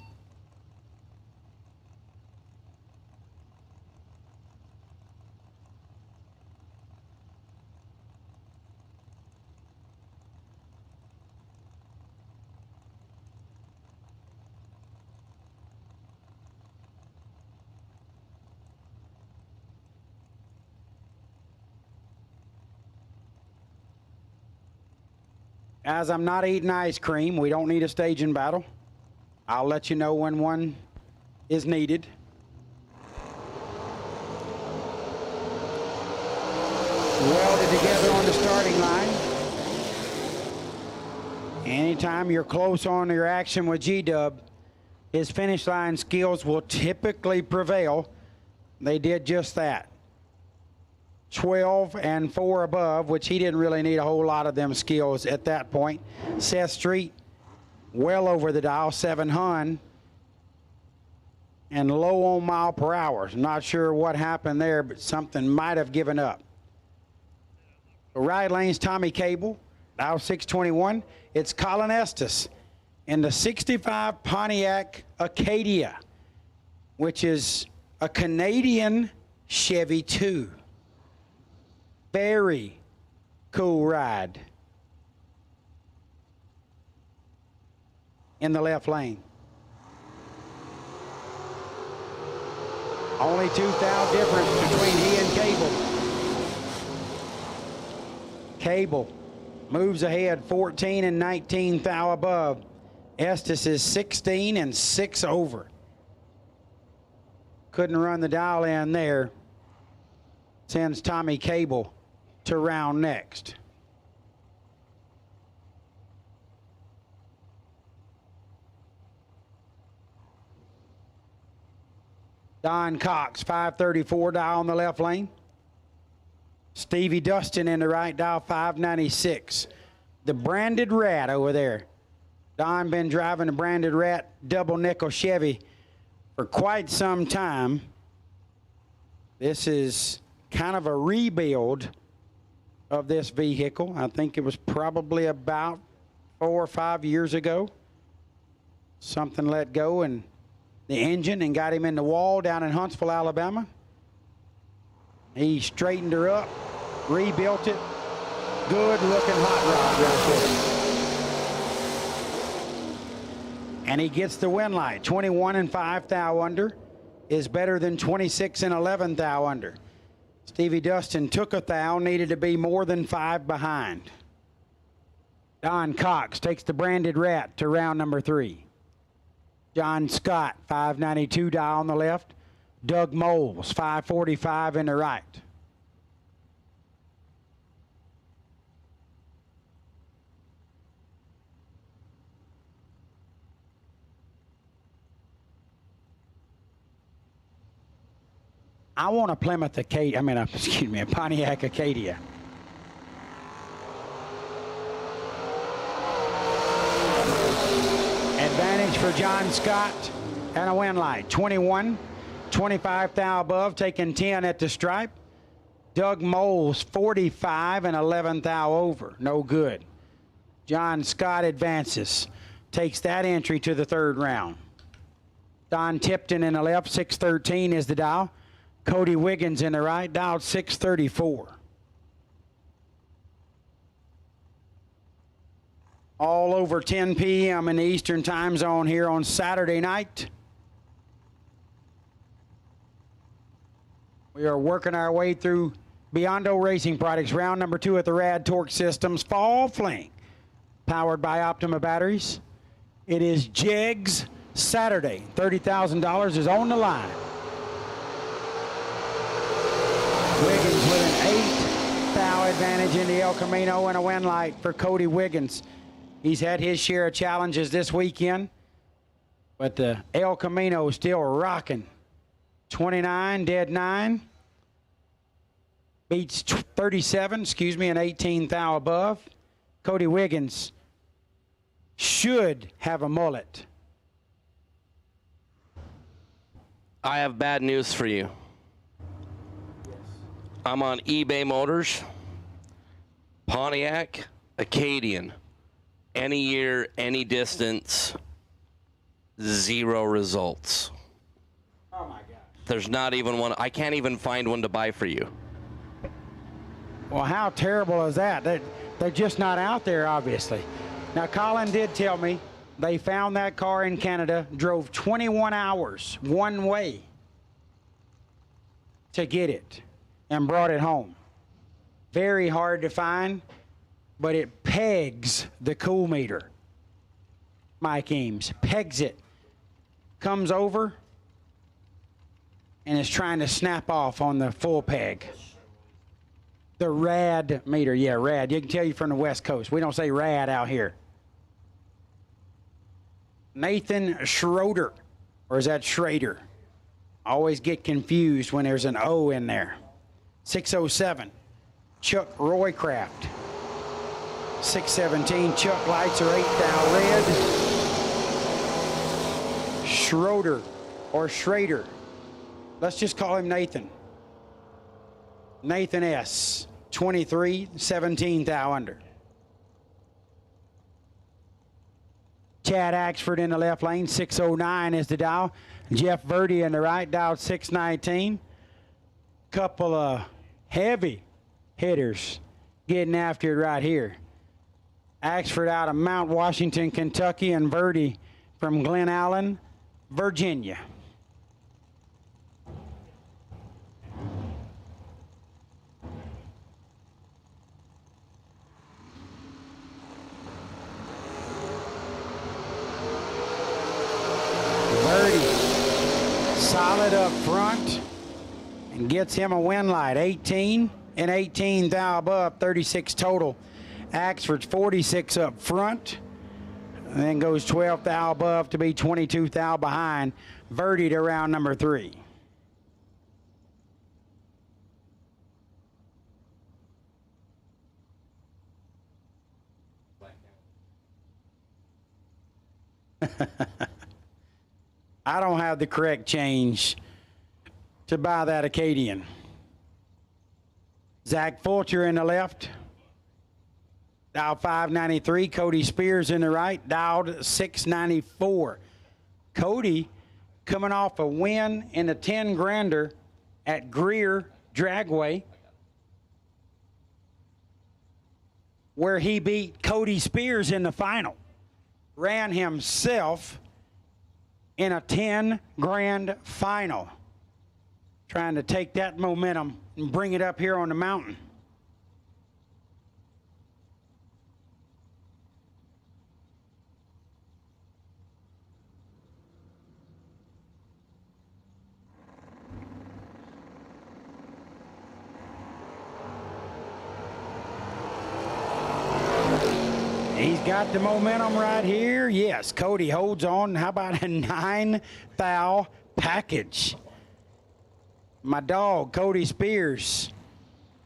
As I'm not eating ice cream, we don't need a staging battle. I'll let you know when one is needed. Welded together on the starting line. Anytime you're close on your action with G-Dub, his finish line skills will typically prevail. They did just that. 12 and 4 above, which he didn't really need a whole lot of them skills at that point. Seth Street, well over the dial, 700, and low on mile per hour. Not sure what happened there, but something might have given up. The right lane's Tommy Cable, dial 621. It's Colin Estes in the 65 Pontiac Acadia, which is a Canadian Chevy 2. Very cool ride in the left lane. Only 2 thou difference between he and Cable. Cable moves ahead 14 and 19 thou above. Estes is 16 and 6 over. Couldn't run the dial in there. Sends Tommy Cable to round next. Don Cox, 534 dial on the left lane. Stevie Dustin in the right dial, 596. The branded RAD over there. Don been driving the branded RAD double nickel Chevy for quite some time. This is kind of a rebuild of this vehicle. I think it was probably about 4 or 5 years ago. Something let go in the engine and got him in the wall down in Huntsville, Alabama. He straightened her up, rebuilt it. Good looking hot rod right there. And he gets the win light. 21 and 5 thou under is better than 26 and 11 thou under. Stevie Dustin took a thou, needed to be more than 5 behind. Don Cox takes the branded RAD to round number 3. John Scott, 592 dial on the left. Doug Moles, 545 in the right. I want a Plymouth Acadia, a Pontiac Acadia. Advantage for John Scott and a win light. 21, 25 thou above, taking 10 at the stripe. Doug Moles, 45 and 11 thou over. No good. John Scott advances, takes that entry to the 3rd round. Don Tipton in the left, 613 is the dial. Cody Wiggins in the right, dialed 634. All over 10 p.m. in the Eastern Time Zone here on Saturday night. We are working our way through Biondo Racing Products, round number 2 at the RAD Torque Systems Fall Fling, powered by Optima batteries. It is Jegs Saturday. $30,000 is on the line. Wiggins with an 8 thou advantage in the El Camino and a win light for Cody Wiggins. He's had his share of challenges this weekend, but the El Camino is still rocking. 29, dead 9. Beats 37, and 18 thou above. Cody Wiggins should have a mullet. I have bad news for you. I'm on eBay Motors, Pontiac, Acadian, any year, any distance, 0 results. Oh my God. There's not even one. I can't even find one to buy for you. Well, how terrible is that? They're just not out there, obviously. Now, Colin did tell me they found that car in Canada, drove 21 hours one way to get it, and brought it home. Very hard to find, but it pegs the cool meter. Mike Eames pegs it, comes over, and is trying to snap off on the full peg. The RAD meter, yeah, RAD. You can tell you from the West Coast. We don't say RAD out here. Nathan Schroeder, or is that Schrader? Always get confused when there's an O in there. 607, Chuck Roycraft. 617, Chuck lights are 8 thou red. Schroeder, or Schrader. Let's just call him Nathan. Nathan S., 23, 17 thou under. Chad Axford in the left lane, 609 is the dial. Jeff Verdi in the right, dialed 619. Couple of heavy hitters getting after it right here. Axford out of Mount Washington, Kentucky, and Verdi from Glen Allen, Virginia. Solid up front and gets him a win light. 18 and 18 thou above, 36 total. Axford's 46 up front, and then goes 12 thou above to be 22 thou behind. Verdi to round number 3. I don't have the correct change to buy that Acadian. Zach Fulcher in the left. Dialed 593. Cody Spears in the right. Dialed 694. Cody coming off a win in the 10 grander at Greer Dragway, where he beat Cody Spears in the final. Ran himself in a 10 grand final. Trying to take that momentum and bring it up here on the mountain. He's got the momentum right here. Yes, Cody holds on. How about a 9-thou package? My dog, Cody Spears,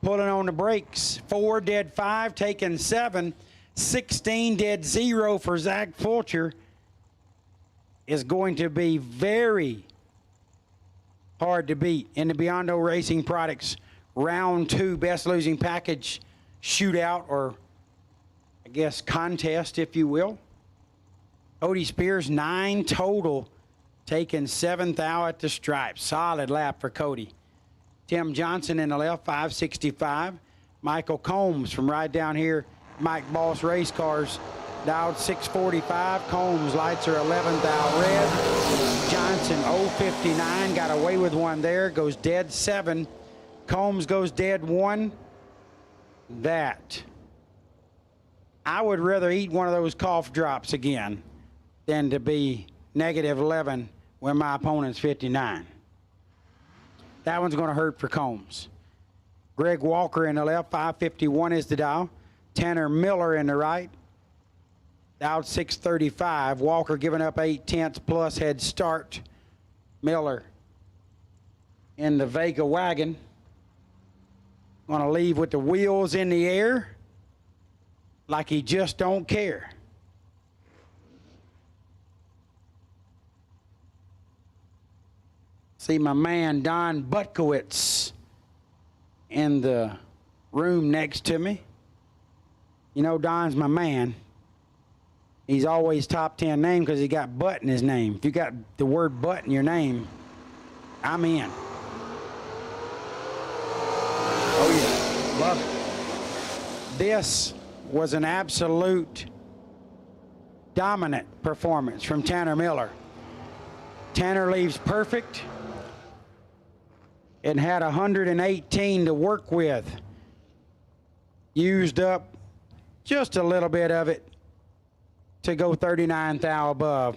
pulling on the brakes. 4 dead 5, taking 7. 16 dead 0 for Zach Fulcher. Is going to be very hard to beat in the Biondo Racing Products Round 2 Best Losing Package shootout, or I guess contest, if you will. Cody Spears, 9 total, taking 7th out at the stripe. Solid lap for Cody. Tim Johnson in the left, 565. Michael Combs from right down here, Mike Boss Race Cars, dialed 645. Combs lights are 11th out red. Johnson 059, got away with one there, goes dead 7. Combs goes dead 1. That, I would rather eat one of those cough drops again than to be -11 when my opponent's 59. That one's going to hurt for Combs. Greg Walker in the left, 551 is the dial. Tanner Miller in the right, dialed 635. Walker giving up 8/10 plus head start. Miller in the Vega wagon. Going to leave with the wheels in the air like he just don't care. See my man Don Butkowitz in the room next to me. You know Don's my man. He's always top 10 name because he got butt in his name. If you got the word butt in your name, I'm in. Oh yeah, love it. This was an absolute dominant performance from Tanner Miller. Tanner leaves perfect and had 118 to work with. Used up just a little bit of it to go 39 thou above.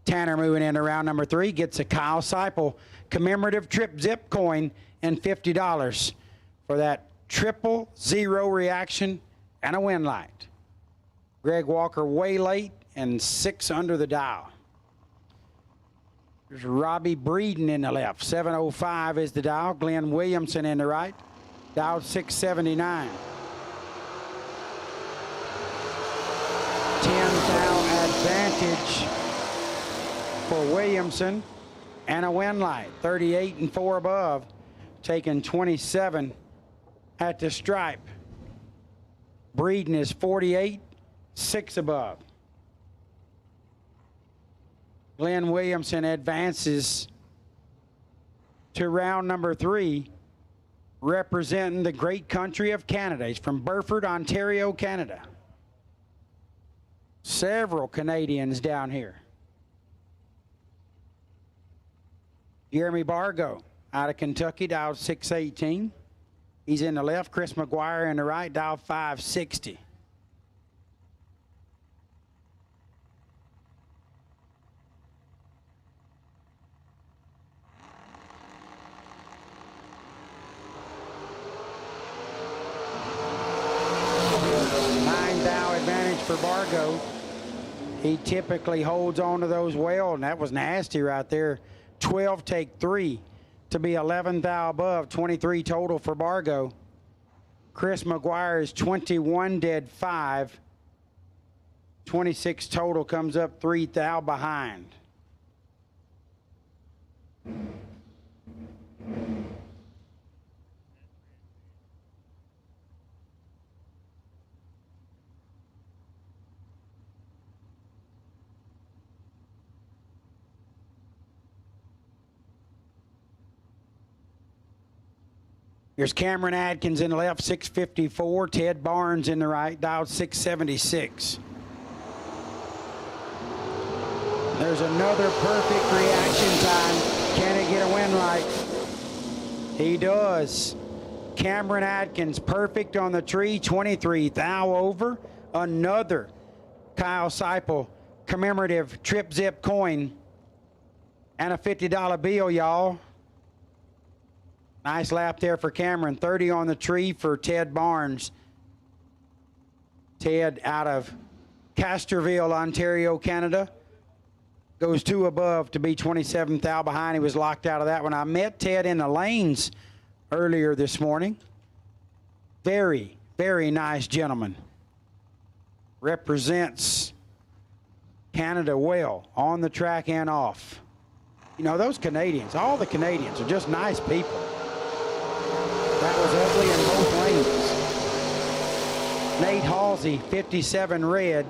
Tanner moving into round number 3 gets a Kyle Seipel commemorative trip zip coin and $50 for that 000 reaction and a win light. Greg Walker way late and 6 under the dial. There's Robbie Breeden in the left. 705 is the dial. Glenn Williamson in the right. Dialed 679. 10 thou advantage for Williamson and a win light. 38 and 4 above. Taking 27 at the stripe. Breeden is 48, 6 above. Glenn Williamson advances to round number 3, representing the great country of Canada. He's from Burford, Ontario, Canada. Several Canadians down here. Jeremy Bargo out of Kentucky, dialed 618. He's in the left. Chris McGuire in the right, dialed 560. For Bargo, he typically holds on to those well, and that was nasty right there. 12 take 3 to be 11 thou above, 23 total for Bargo. Chris McGuire is 21 dead 5, 26 total comes up 3 thou behind. Here's Cameron Adkins in the left, 654. Ted Barnes in the right, dialed 676. There's another perfect reaction time. Can he get a win light? He does. Cameron Adkins, perfect on the tree, 23 thou over. Another Kyle Seipel commemorative Trip Zip coin and a $50 bill, y'all. Nice lap there for Cameron. 30 on the tree for Ted Barnes. Ted out of Casterville, Ontario, Canada. Goes 2 above to be 27 thou behind. He was locked out of that one. I met Ted in the lanes earlier this morning. Very, very nice gentleman. Represents Canada well, on the track and off. You know, those Canadians, all the Canadians are just nice people. That was ugly in both lanes. Nate Halsey, 57 red.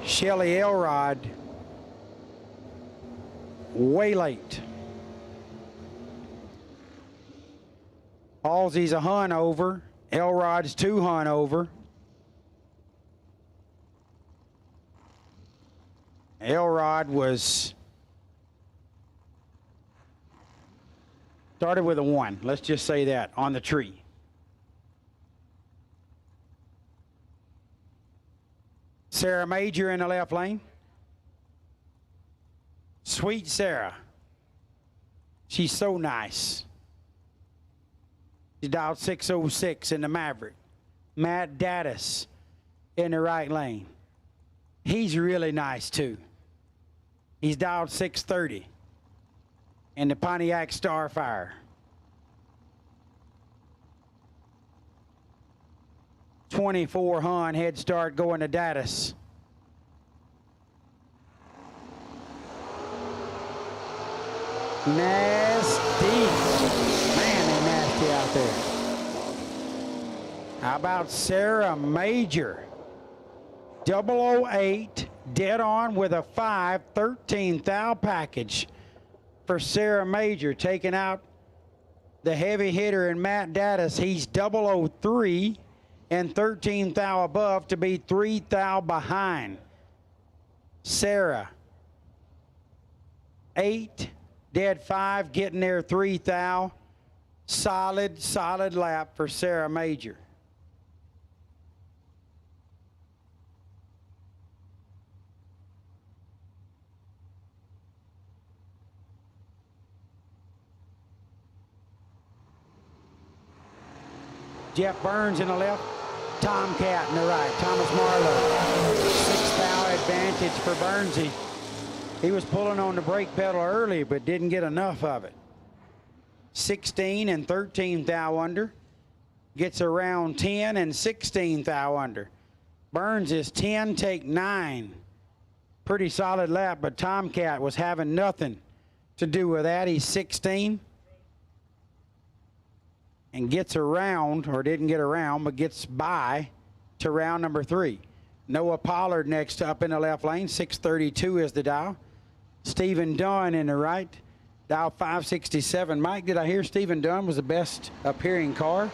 Shelly Elrod, way late. Halsey's a hun over. Elrod's 2 hun over. Elrod was started with a 1. Let's just say that on the tree. Sarah Major in the left lane. Sweet Sarah. She's so nice. She dialed 606 in the Maverick. Matt Daddis in the right lane. He's really nice too. He's dialed 630 in the Pontiac Starfire. '24 hun head start going to Daddis. Nasty. Man, they're nasty out there. How about Sarah Major? 008, dead on with a 5, 13 thou package for Sarah Major, taking out the heavy hitter in Matt Daddis. He's 003 and 13 thou above to be 3 thou behind. Sarah, 8, dead 5, getting there 3 thou. Solid lap for Sarah Major. Jeff Burns in the left, Tomcat in the right, Thomas Marlowe. 6 thou advantage for Burnsy. He was pulling on the brake pedal early, but didn't get enough of it. 16 and 13 thou under. Gets around 10 and 16 thou under. Burns is 10, take 9. Pretty solid lap, but Tomcat was having nothing to do with that. He's 16. And gets around, or didn't get around, but gets by to round number 3. Noah Pollard next up in the left lane. 632 is the dial. Stephen Dunn in the right. Dial 567. Mike, did I hear Stephen Dunn was the best appearing car?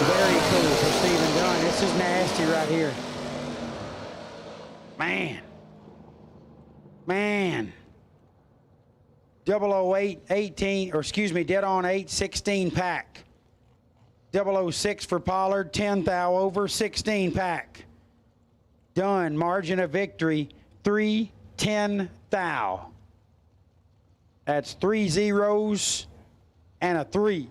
Very cool for Stephen Dunn. This is nasty right here. Man. 008, 18, or excuse me, dead on 8, 16 pack. 006 for Pollard, 10 thou over, 16 pack. Done, margin of victory, 3, 10 thou. That's 3 zeros and a 3.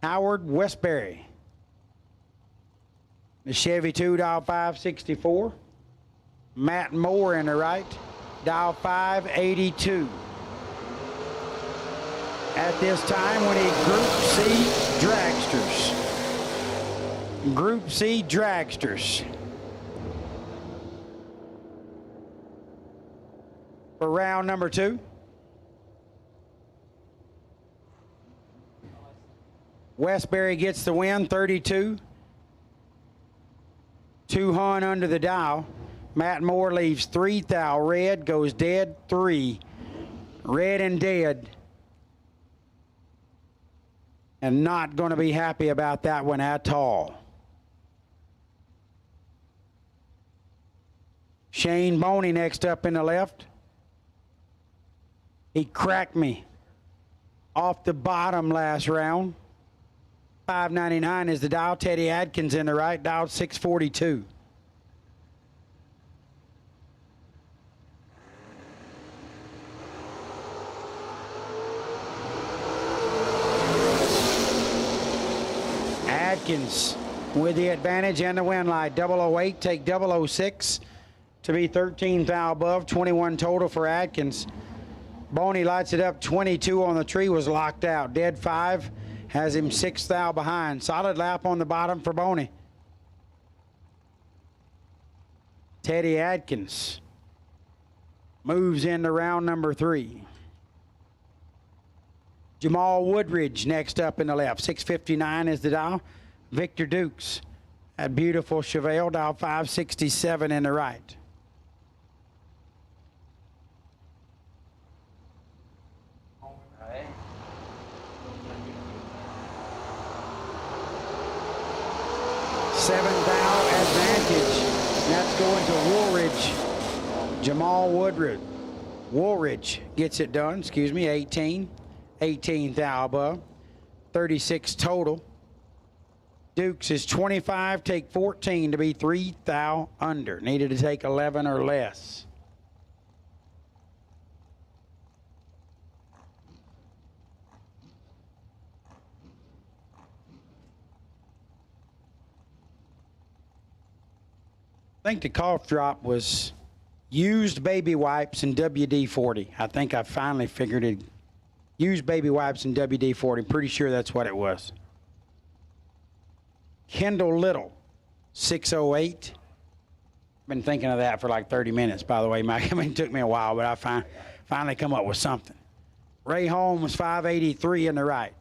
Howard Westbury. The Chevy 2, dial 564. Matt Moore in the right, dial 582. At this time, we need Group C dragsters. Group C dragsters. For round number 2. Westbury gets the win, 32. 2 Hun under the dial. Matt Moore leaves 3 thou. Red goes dead 3. Red and dead. And not going to be happy about that one at all. Shane Boney next up in the left. He cracked me off the bottom last round. 599 is the dial. Teddy Adkins in the right, dial 642. Adkins with the advantage and the win light. 008, take 006 to be 13 thou above, 21 total for Adkins. Boney lights it up, 22 on the tree, was locked out. Dead 5 has him 6 thou behind. Solid lap on the bottom for Boney. Teddy Adkins moves into round number 3. Jamal Woodridge next up in the left. 659 is the dial. Victor Dukes, that beautiful Chevelle, dial 567 in the right. Seven thou advantage. That's going to Woolridge. Jamal Woodridge. Woolridge gets it done. 18 thou above. 36 total. Dukes is 25. Take 14 to be 3 thou under. Needed to take 11 or less. I think the cough drop was used baby wipes and WD-40. I think I finally figured it. Used baby wipes and WD-40. Pretty sure that's what it was. Kendall Little, 608. Been thinking of that for like 30 minutes, by the way, Mike. I mean, it took me a while, but I finally come up with something. Ray Holmes, 583 in the right.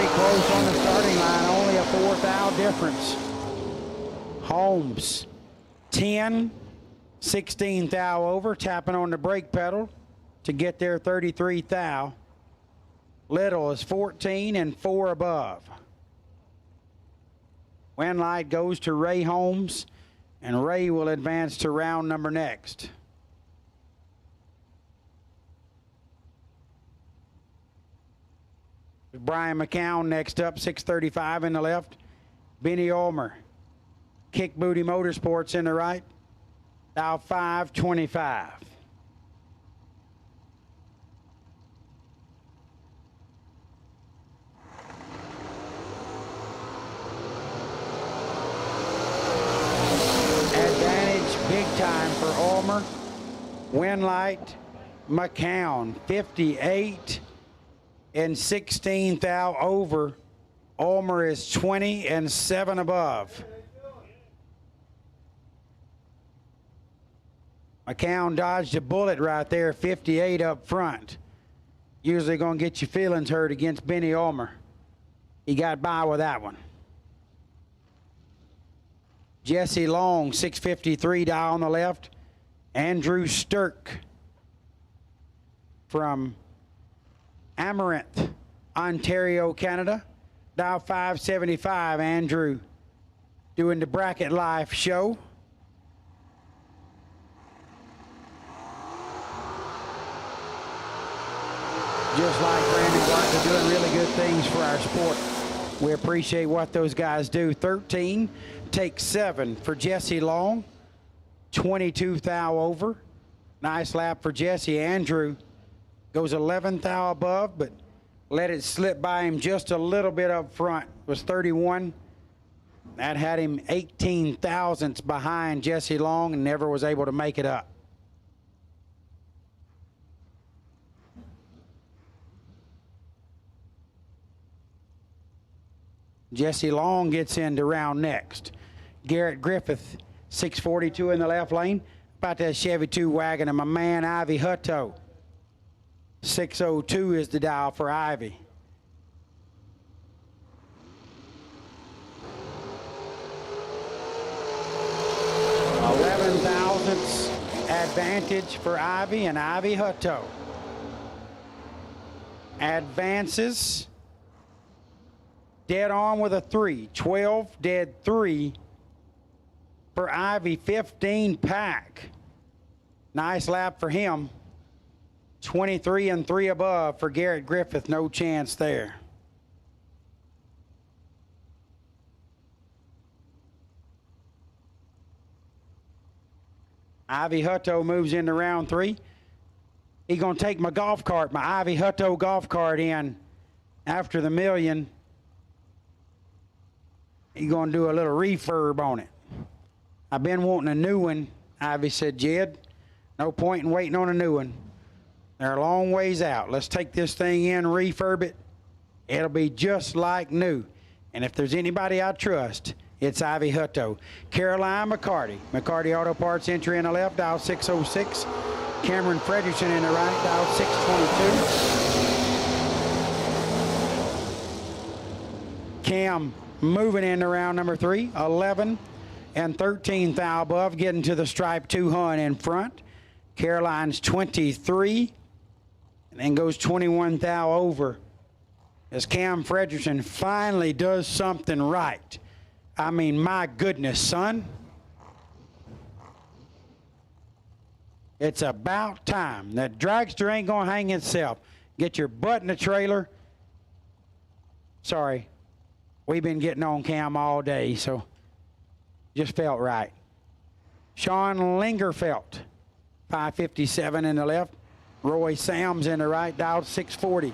Close on the starting line, only a 4 thou difference. Holmes, 10, 16 thou over, tapping on the brake pedal to get there 33 thou. Little is 14 and 4 above. Win light goes to Ray Holmes, and Ray will advance to round number next. Brian McCown next up, 635 in the left. Benny Ulmer, Kick Booty Motorsports in the right. Dial 525. Advantage big time for Ulmer. Win light, McCown, 58. And 16 thou over. Ulmer is 20 and 7 above. McCown dodged a bullet right there, 58 up front. Usually going to get your feelings hurt against Benny Ulmer. He got by with that one. Jesse Long, 653 dial on the left. Andrew Sturck from Amaranth, Ontario, Canada. Dial 575, Andrew, doing the Bracket Life show. Just like Brandon Barker, doing really good things for our sport. We appreciate what those guys do. 13, take 7 for Jesse Long. 22 thou over. Nice lap for Jesse. Andrew Goes 11th thou above, but let it slip by him just a little bit up front. Was 31. That had him 18 thousandths behind Jesse Long and never was able to make it up. Jesse Long gets into round next. Garrett Griffith, 642 in the left lane. About that Chevy 2 wagon, and my man Ivy Hutto. 602 is the dial for Ivy. Thousandths advantage for Ivy and Ivy Hutto. Advances. Dead on with a 3. 12, dead 3 for Ivy. 15 pack. Nice lap for him. 23 and 3 above for Garrett Griffith. No chance there. Ivy Hutto moves into round 3. He's going to take my golf cart, my Ivy Hutto golf cart in after the million. He's going to do a little refurb on it. I've been wanting a new one. Ivy said, Jed, no point in waiting on a new one. They're a long ways out. Let's take this thing in, refurb it. It'll be just like new. And if there's anybody I trust, it's Ivy Hutto. Caroline McCarty. McCarty Auto Parts entry in the left, dial 606. Cameron Frederickson in the right, dial 622. Cam moving into round number 3. 11 and 13 thou above, getting to the stripe 200 in front. Caroline's 23 and then goes 21 thou over as Cam Frederickson finally does something right. I mean, my goodness, son. It's about time. That dragster ain't going to hang itself. Get your butt in the trailer. Sorry. We've been getting on Cam all day, so just felt right. Sean Lingerfelt, 557 in the left. Roy Sams in the right, dialed 640.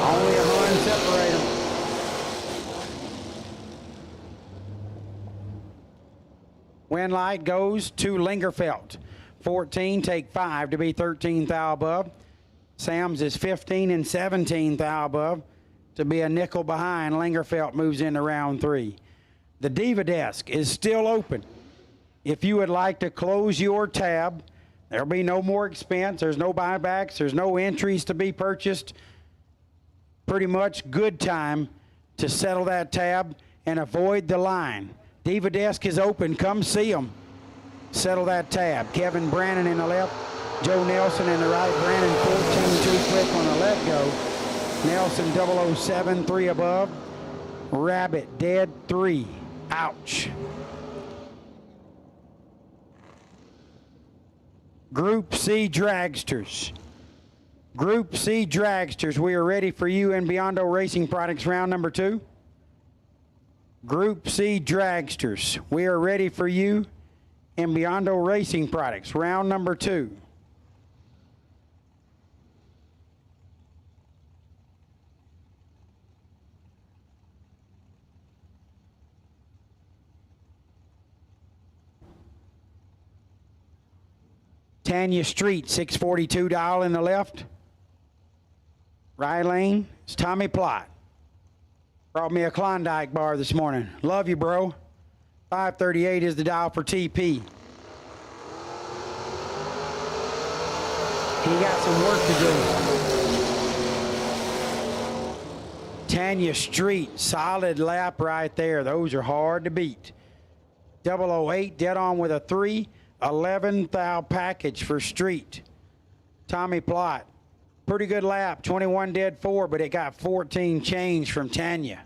Only a run separate them. Wind light goes to Lingerfelt. 14, take 5 to be 13 thou above. Sam's is 15 and 17 thou above to be a nickel behind. Lingerfelt moves into round 3. The Diva desk is still open. If you would like to close your tab, there'll be no more expense. There's no buybacks. There's no entries to be purchased. Pretty much good time to settle that tab and avoid the line. Diva desk is open. Come see them. Settle that tab. Kevin Brannon in the left. Joe Nelson in the right. Brannon 14 too quick on the let go. Nelson 007 3 above. Rabbit dead 3. Ouch. Group C Dragsters. Group C Dragsters, we are ready for you in Biondo Racing Products round number 2. Group C Dragsters, we are ready for you in Biondo Racing Products round number 2. Tanya Street, 642 dial in the left. Right lane, it's Tommy Plott. Brought me a Klondike bar this morning. Love you, bro. 538 is the dial for TP. He got some work to do. Tanya Street, solid lap right there. Those are hard to beat. 008, dead on with a 3. 11 thou package for Street. Tommy Plott, pretty good lap. 21 dead 4, but it got 14 change from Tanya.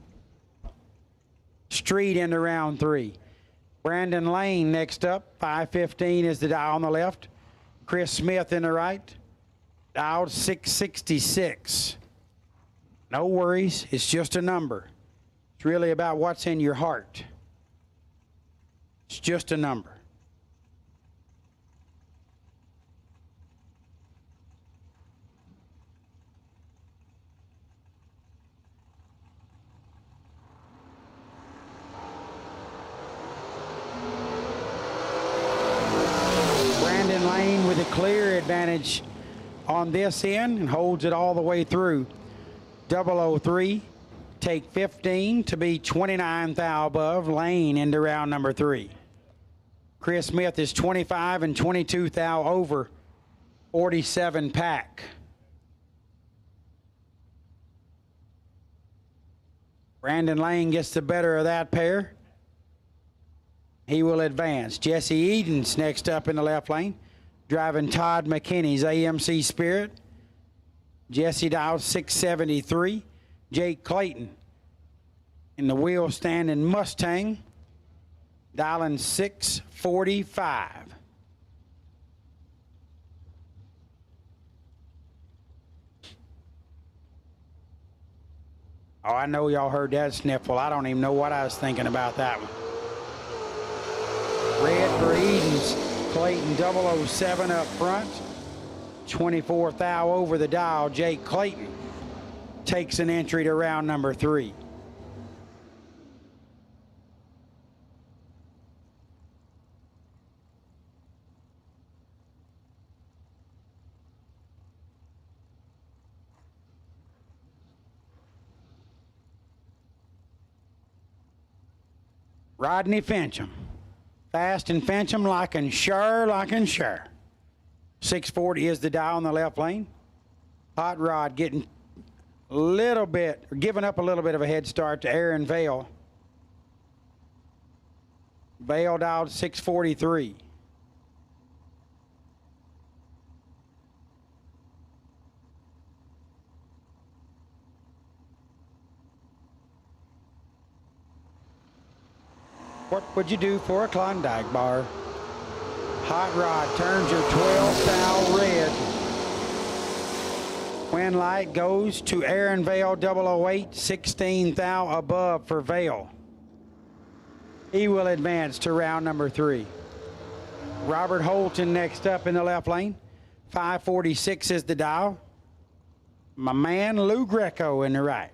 Street into round 3. Brandon Lane next up. 515 is the dial on the left. Chris Smith in the right. Dialed 666. No worries. It's just a number. It's really about what's in your heart. It's just a number. with a clear advantage on this end and holds it all the way through. 003, take 15 to be 29 thou above. Lane into round number 3. Chris Smith is 25 and 22 thou over. 47 pack. Brandon Lane gets the better of that pair. He will advance. Jesse Eden's next up in the left lane, driving Todd McKinney's AMC Spirit. Jesse dialed 673. Jake Clayton in the wheel standing Mustang, dialing 645. Oh, I know y'all heard that sniffle. I don't even know what I was thinking about that one. Red for Eden's, Clayton 007 up front. 24 thou over the dial. Jake Clayton takes an entry to round number 3. Rodney Fincham. Fast and Fincham, like and sure, like and sure. 640 is the dial in the left lane. Hot Rod getting a little bit, or giving up a little bit of a head start to Aaron Vale. Vale dialed 643. What would you do for a Klondike bar? Hot Rod turns your 12 thou red. Wind light goes to Aaron Vale 008, 16 thou above for Vale. He will advance to round number 3. Robert Holton next up in the left lane. 546 is the dial. My man Lou Greco in the right.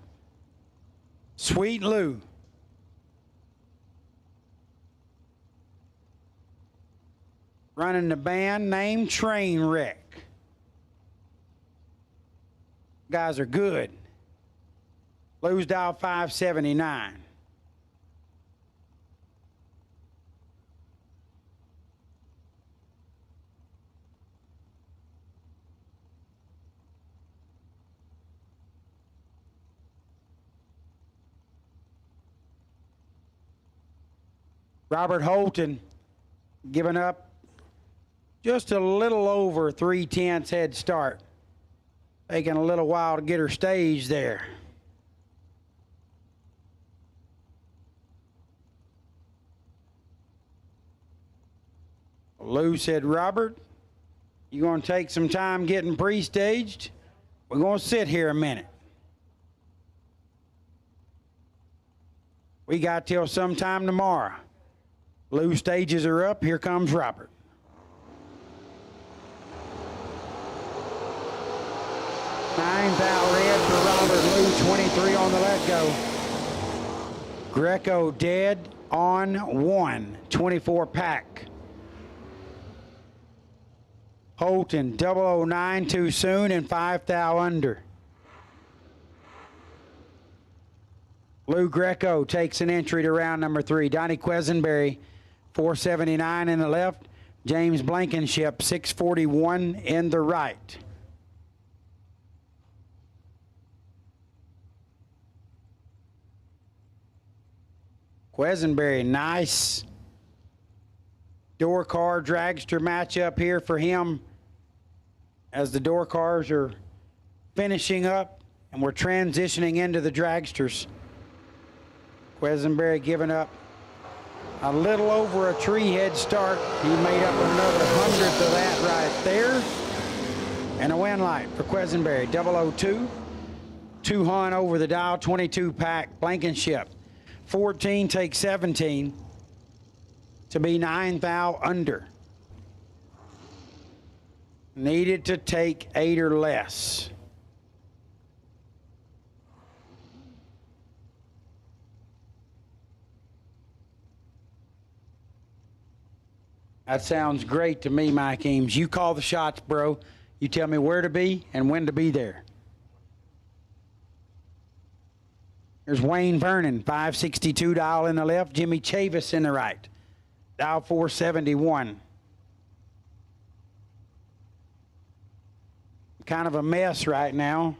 Sweet Lou. Running the band named Trainwreck. Guys are good. Lou's dial 579. Robert Holton giving up just a little over 3/10 head start. Taking a little while to get her staged there. Lou said, Robert, you going to take some time getting pre-staged? We're going to sit here a minute. We got till sometime tomorrow. Lou stages are up. Here comes Robert. Nine thou red for Robert. Lou 23 on the let go. Greco dead on 1. 24 pack. Holton 009 too soon and 5 thou under. Lou Greco takes an entry to round number 3. Donnie Quisenberry 479 in the left. James Blankenship 641 in the right. Quisenberry, nice door car dragster matchup here for him as the door cars are finishing up and we're transitioning into the dragsters. Quisenberry giving up a little over a tree head start. He made up another 100th of that right there. And a win light for Quisenberry, 002. 200 over the dial, 22 pack, Blankenship. 14 takes 17 to be 9 thou under. Needed to take 8 or less. That sounds great to me, Mike Eames. You call the shots, bro. You tell me where to be and when to be there. Here's Wayne Vernon, 562 dial in the left. Jimmy Chavis in the right. Dial 471. Kind of a mess right now.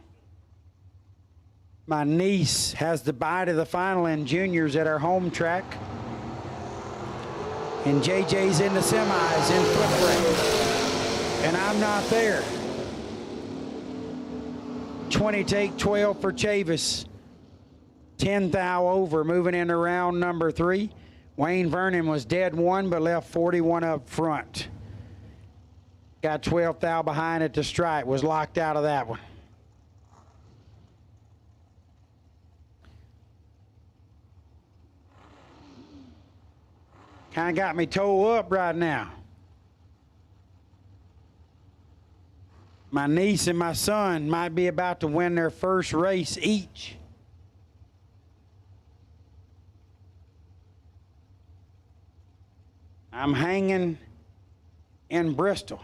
My niece has the bye to the final in juniors at our home track. And JJ's in the semis in flip race. And I'm not there. 20 take 12 for Chavis. 10 thou over, moving into round number 3. Wayne Vernon was dead one, but left 41 up front. Got 12 thou behind at the stripe, was locked out of that one. Kind of got me toe up right now. My niece and my son might be about to win their first race each. I'm hanging in Bristol.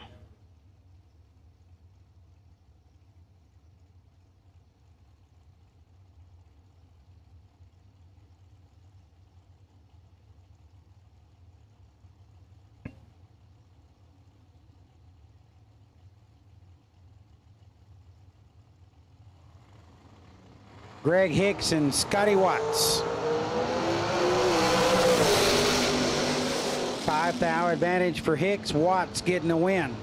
Greg Hicks and Scotty Watts. 5 thou advantage for Hicks. Watts getting the win.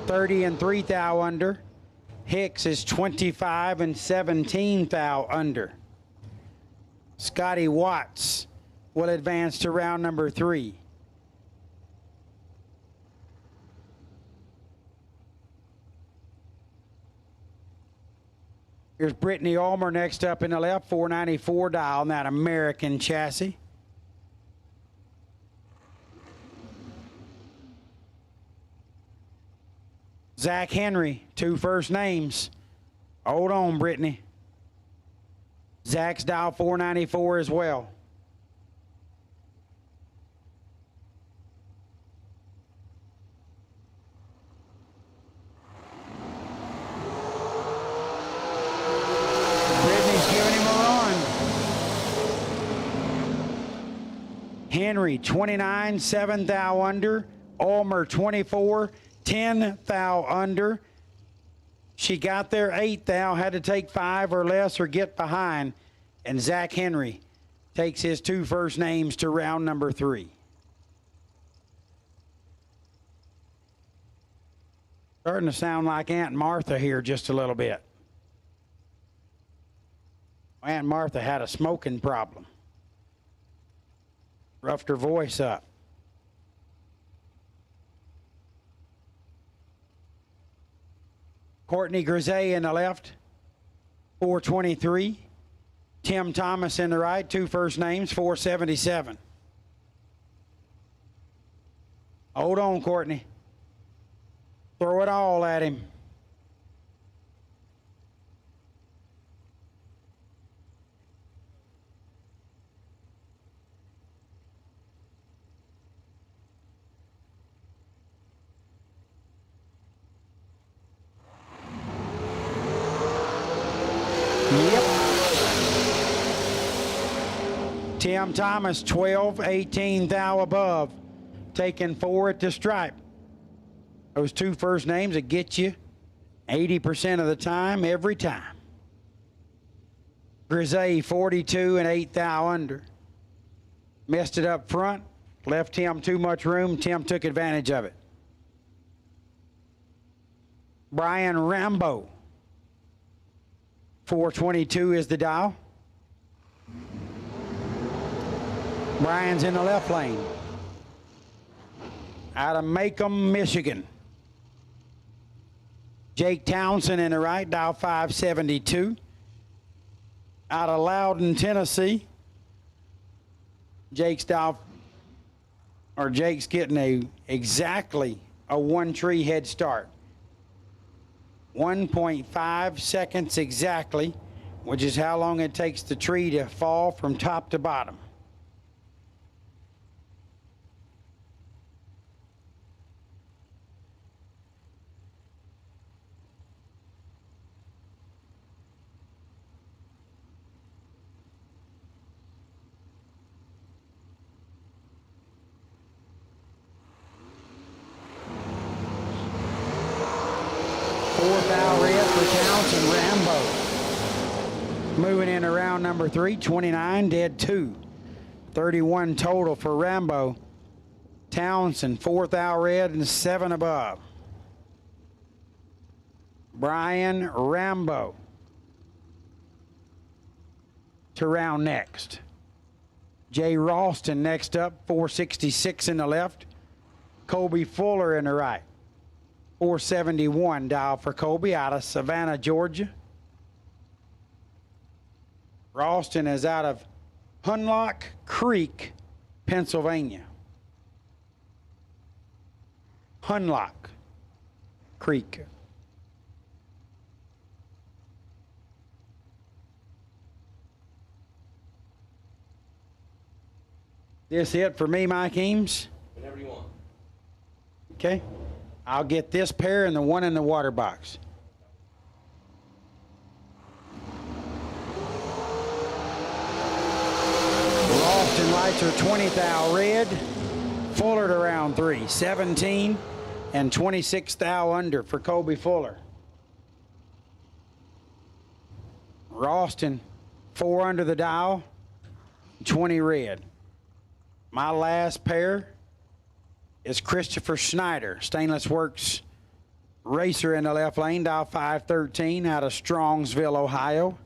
30 and 3 thou under. Hicks is 25 and 17 thou under. Scotty Watts will advance to round number 3. Here's Brittany Ulmer next up in the left, 494 dial on that American chassis. Zach Henry, 2 first names. Hold on, Brittany. Zach's dial 494 as well. Brittany's giving him a run. Henry, 29, 7 thou under. Ulmer, 24. 10 thou under. She got there 8 thou, had to take 5 or less or get behind. And Zach Henry takes his 2 first names to round number 3. Starting to sound like Aunt Martha here just a little bit. Aunt Martha had a smoking problem. Roughed her voice up. Courtney Grisey in the left, 423. Tim Thomas in the right, 2 first names, 477. Hold on, Courtney. Throw it all at him. Yep. Tim Thomas, 12, 18 thou above. Taking 4 at the stripe. Those 2 first names that get you 80% of the time, every time. Grisey, 42 and 8 thou under. Messed it up front. Left Tim too much room. Tim took advantage of it. Brian Rambo. 422 is the dial. Brian's in the left lane. Out of Macomb, Michigan. Jake Townsend in the right, dial 572. Out of Loudon, Tennessee. Jake's getting exactly a 1 tree head start. 1.5 seconds exactly, which is how long it takes the tree to fall from top to bottom. for Townsend, Rambo. Moving into round number 3, 29, dead 2. 31 total for Rambo. Townsend, 4th out red and 7 above. Brian Rambo to round next. Jay Ralston next up, 466 in the left. Colby Fuller in the right. 471 dial for Colby out of Savannah, Georgia. Ralston is out of Hunlock Creek, Pennsylvania. Hunlock Creek. This it for me, Mike Eames? Whenever you want. Okay. I'll get this pair and the one in the water box. Ralston lights are 20th thou red. Fuller to round 3, 17 and 26th thou under for Colby Fuller. Ralston 4 under the dial, 20 red. My last pair is Christopher Schneider, Stainless Works racer in the left lane, dial 513 out of Strongsville, Ohio.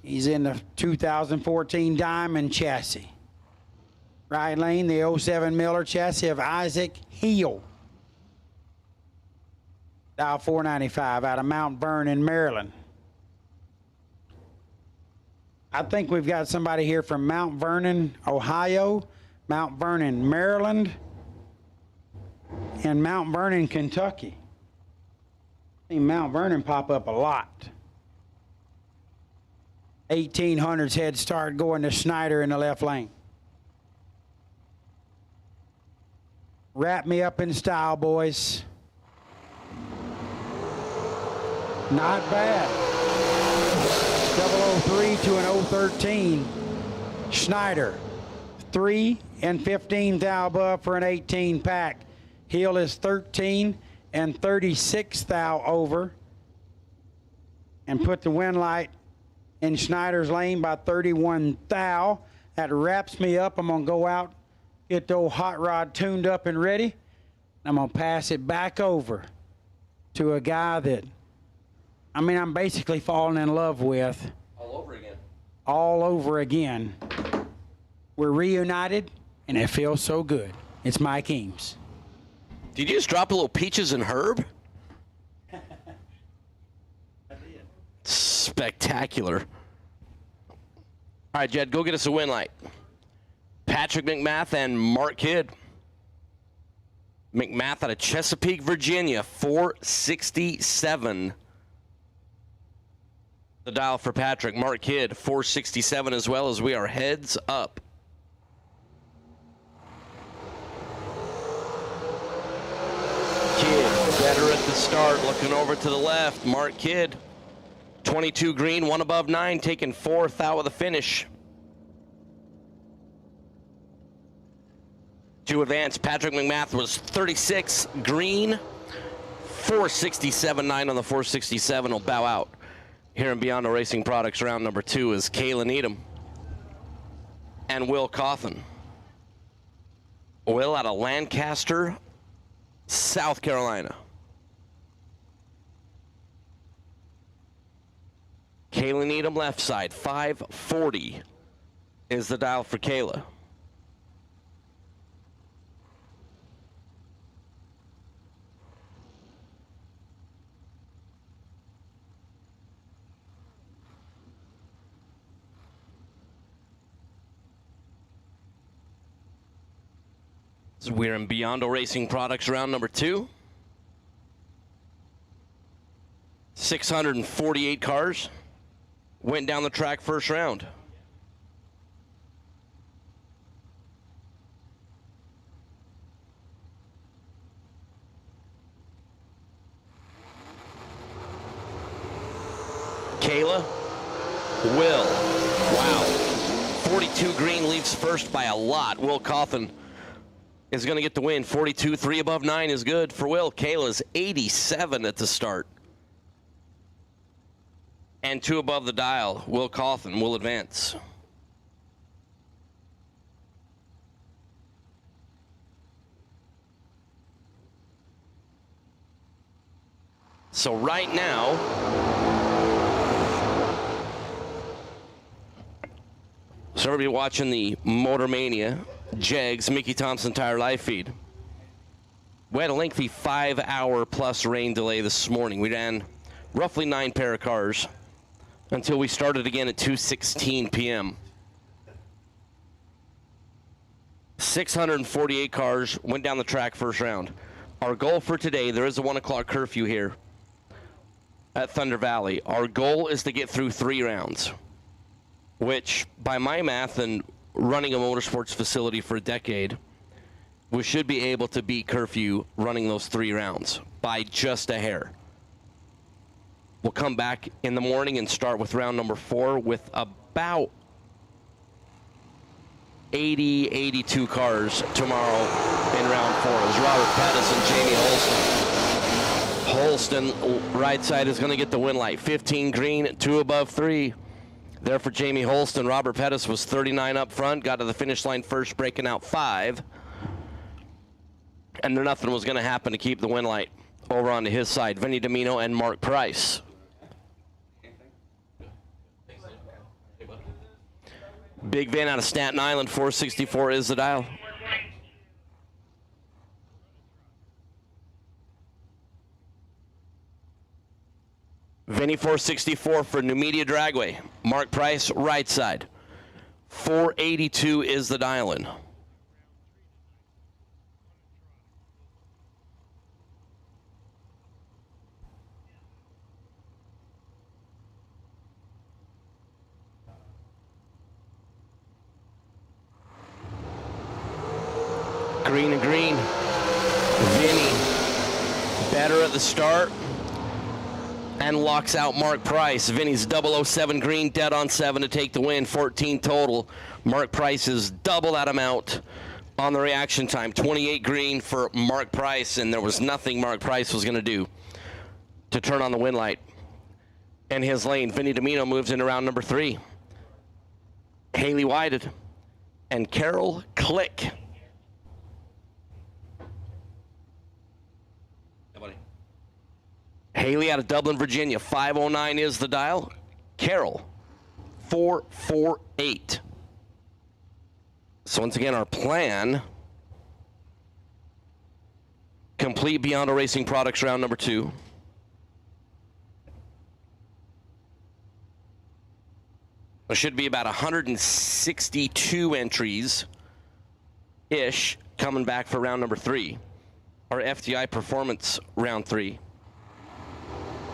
He's in the 2014 Diamond chassis. Right lane, the 07 Miller chassis of Isaac Heel. Dial 495 out of Mount Vernon, Maryland. I think we've got somebody here from Mount Vernon, Ohio, Mount Vernon, Maryland, and Mount Vernon, Kentucky. I see Mount Vernon pop up a lot. 1800s head start going to Schneider in the left lane. Wrap me up in style, boys. Not bad. 003 to an 013. Schneider, 3 and 15 thou above for an 18 pack. Heel is 13 and 36 thou over. And put the wind light in Schneider's lane by 31 thou. That wraps me up. I'm going to go out, get the old hot rod tuned up and ready. I'm going to pass it back over to a guy that, I'm basically falling in love with. All over again. All over again. We're reunited, and it feels so good. It's Mike Eames. Did you just drop a little Peaches and Herb? I did. Spectacular. All right, Jed, go get us a win light. Patrick McMath and Mark Kidd. McMath out of Chesapeake, Virginia, 467. The dial for Patrick. Mark Kidd, 467 as well, as we are heads up. Kidd, better at the start, looking over to the left. Mark Kidd, 22 green, 1 above 9, taking 4th out of the finish. To advance, Patrick McMath was 36 green, 467.9 on the 467. Will bow out. Here in Beyond the Racing Products, round number 2 is Kayla Needham and Will Cawthon. Will out of Lancaster, South Carolina. Kayla Needham left side, 540 is the dial for Kayla. So we're in Beyond Racing Products round number 2. 648 cars went down the track first round. Kayla, Will, wow. 42 green leads first by a lot. Will Cawthon is going to get the win. 42, 3 above 9 is good for Will. Kayla's 87 at the start. And 2 above the dial, Will Cawthon will advance. So right now, so everybody watching the Motor Mania, Jegs, Mickey Thompson Tire live feed. We had a lengthy 5-hour plus rain delay this morning. We ran roughly 9 pair of cars until we started again at 2:16 p.m. 648 cars went down the track first round. Our goal for today, there is a 1 o'clock curfew here at Thunder Valley. Our goal is to get through 3 rounds, which by my math and running a motorsports facility for a decade, we should be able to beat curfew running those 3 rounds by just a hair. We'll come back in the morning and start with round number 4 with about 80, 82 cars tomorrow in round 4. It was Robert Pettis and Jamie Holston. Holston, right side, is going to get the win light. 15 green, 2 above 3. There for Jamie Holston. Robert Pettis was 39 up front, got to the finish line first, breaking out 5. And nothing was going to happen to keep the win light over onto his side. Vinny Domino and Mark Price. Big Van out of Staten Island, 464 is the dial. Vinny 464 for New Media Dragway. Mark Price, right side. 482 is the dial-in. Green and green. Vinny better at the start and locks out Mark Price. Vinny's 007 green, dead on 7 to take the win, 14 total. Mark Price is double that amount on the reaction time. 28 green for Mark Price, and there was nothing Mark Price was going to do to turn on the win light in his lane. Vinny Domino moves into round number 3. Haley Whited and Carol Click. Haley out of Dublin, Virginia, 509 is the dial. Carol, 448. So once again, our plan, complete Beyond Racing Products round number 2. There should be about 162 entries-ish coming back for round number 3. Our FTI Performance round 3.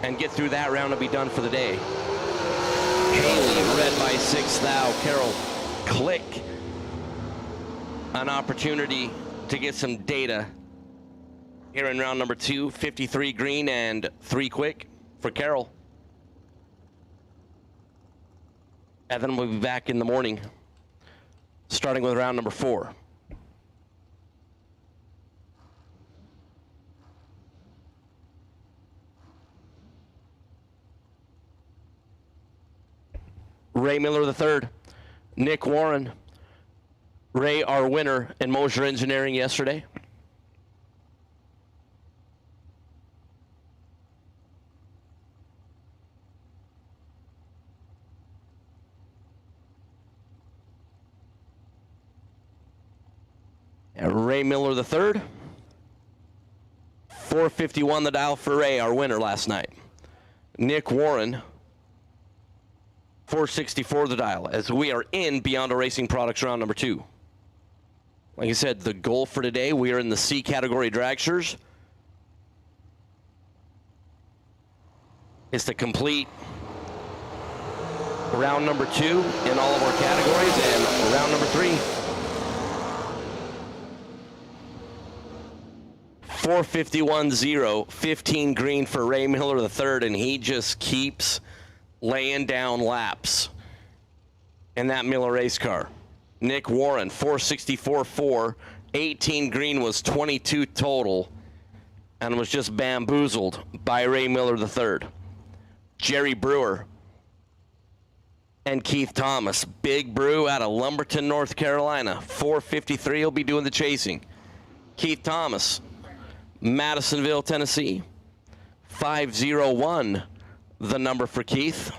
And get through that round and be done for the day. Haley, red by 6 thou. Carol, Click. An opportunity to get some data here in round number 2. 53 green and 3 quick for Carol. And then we'll be back in the morning, starting with round number 4. Ray Miller III, Nick Warren. Ray, our winner in Mosier Engineering yesterday. And Ray Miller III. 451 the dial for Ray, our winner last night. Nick Warren, 464 the dial, as we are in Beyond Racing Products round number 2. Like I said, the goal for today, we are in the C category dragsters, is to complete round number 2 in all of our categories, and round number 3. 451-0, 15 green for Ray Miller III, and he just keeps laying down laps in that Miller race car. Nick Warren, 464-4, 18 green was 22 total, and was just bamboozled by Ray Miller III. Jerry Brewer, and Keith Thomas. Big Brew out of Lumberton, North Carolina. 453 will be doing the chasing. Keith Thomas, Madisonville, Tennessee. 501, the number for Keith.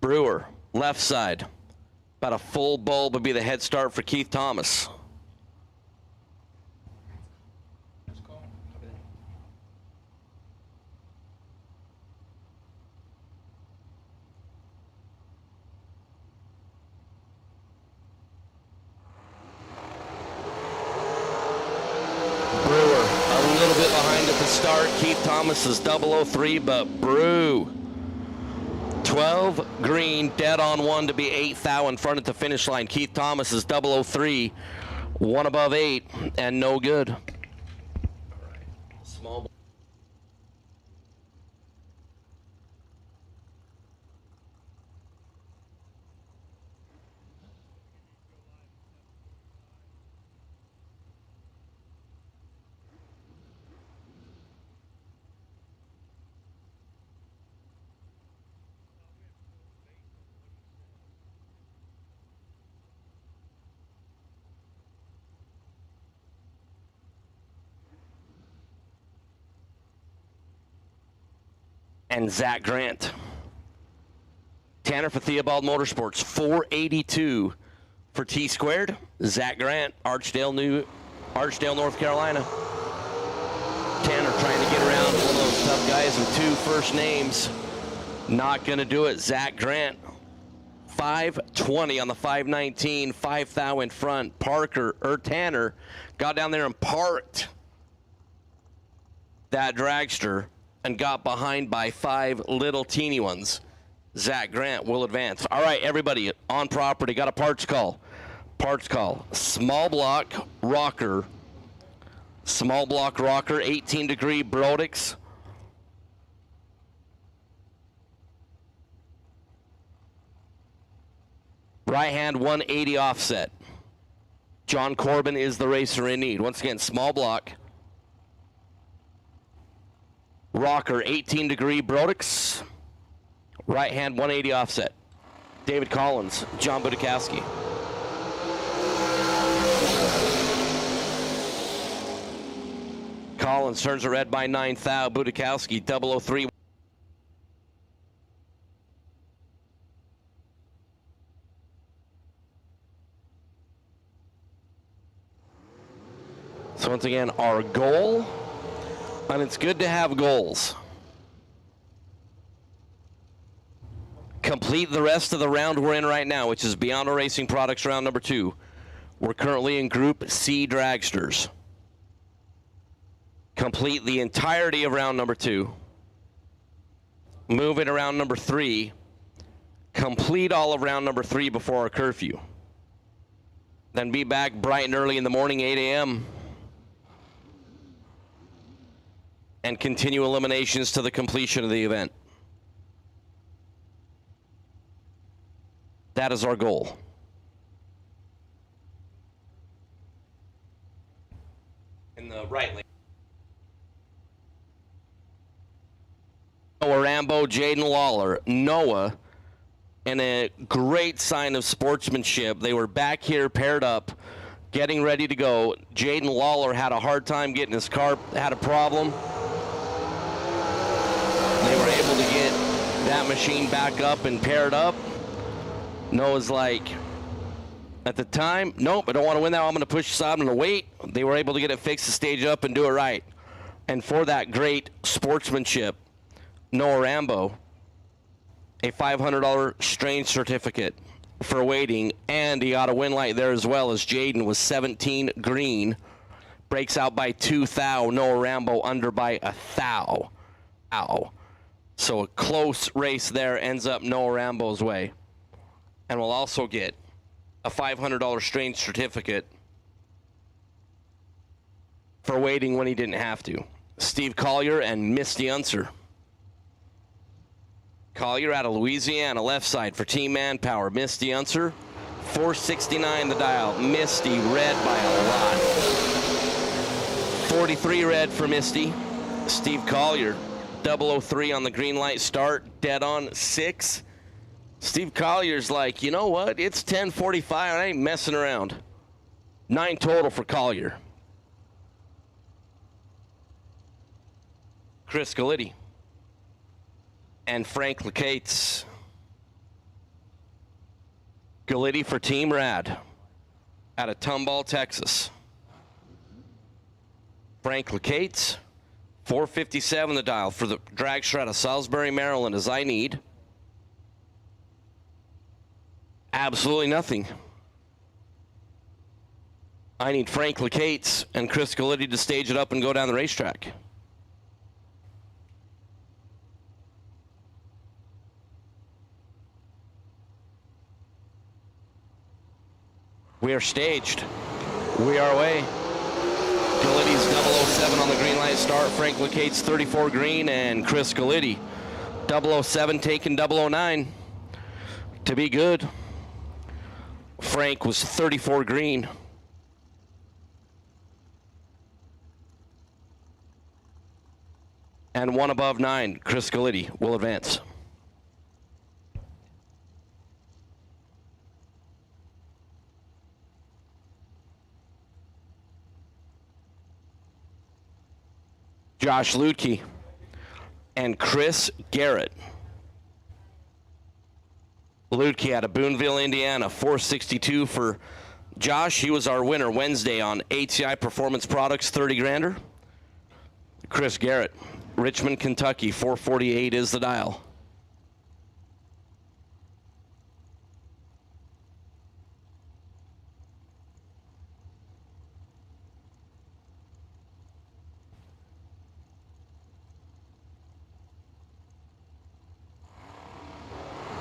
Brewer, left side. About a full bulb would be the head start for Keith Thomas. Brewer, a little bit behind at the start. Keith Thomas is 003, but Brew. 12 green, dead on one to be 8 thou in front at the finish line. Keith Thomas is 003, one above 8, and no good. Small. And Zach Grant. Tanner for Theobald Motorsports, 482 for T squared. Zach Grant, Archdale, North Carolina. Tanner trying to get around one of those tough guys with 2 first names. Not going to do it. Zach Grant, 520 on the 519, 5 thou in front. Tanner got down there and parked that dragster and got behind by 5 little teeny ones. Zach Grant will advance. All right, everybody on property, got a parts call. Parts call. Small block rocker. Small block rocker, 18-degree Brodix. Right hand 180 offset. John Corbin is the racer in need. Once again, small block. Rocker, 18-degree Brodix. Right hand 180 offset. David Collins, John Budakowski. Collins turns a red by 9 thou. Budakowski, 003. So once again, our goal, and it's good to have goals. Complete the rest of the round we're in right now, which is Beyond Racing Products round number 2. We're currently in Group C dragsters. Complete the entirety of round number 2. Move into round number 3. Complete all of round number 3 before our curfew. Then be back bright and early in the morning, 8 a.m. and continue eliminations to the completion of the event. That is our goal. In the right lane. Noah Rambo, Jaden Lawler. Noah, and a great sign of sportsmanship. They were back here paired up, getting ready to go. Jaden Lawler had a hard time getting his car, had a problem. They were able to get that machine back up and paired up. Noah's like, at the time, nope, I don't want to win that. I'm going to push aside. I'm going to wait. They were able to get it fixed, the stage up, and do it right. And for that great sportsmanship, Noah Rambo, a $500 strange certificate for waiting, and he got a win light there as well, as Jaden was 17 green, breaks out by 2 thou. Noah Rambo under by 1 thou. Ow. So a close race there ends up Noah Rambo's way. And we'll also get a $500 strange certificate for waiting when he didn't have to. Steve Collier and Misty Unser. Collier out of Louisiana, left side for Team Manpower. Misty Unser, 469 the dial. Misty red by a lot. 43 red for Misty. Steve Collier, 003 on the green light start, dead on 6. Steve Collier's like, you know what? It's 10:45. I ain't messing around. 9 total for Collier. Chris Galiti and Frank Lecates. Galiti for Team RAD out of Tomball, Texas. Frank Lecates, 457 the dial for the Dragster out of Salisbury, Maryland, as I need absolutely nothing. I need Frank Lecates and Chris Galiti to stage it up and go down the racetrack. We are staged. We are away. Galiti's 007 on the green light start. Frank Lecates 34 green, and Chris Galiti 007 taking 009 to be good. Frank was 34 green. And 1 above 9, Chris Galiti will advance. Josh Ludke and Chris Garrett. Ludke out of Boonville, Indiana, 462 for Josh. He was our winner Wednesday on ATI Performance Products, 30 grander. Chris Garrett, Richmond, Kentucky, 448 is the dial.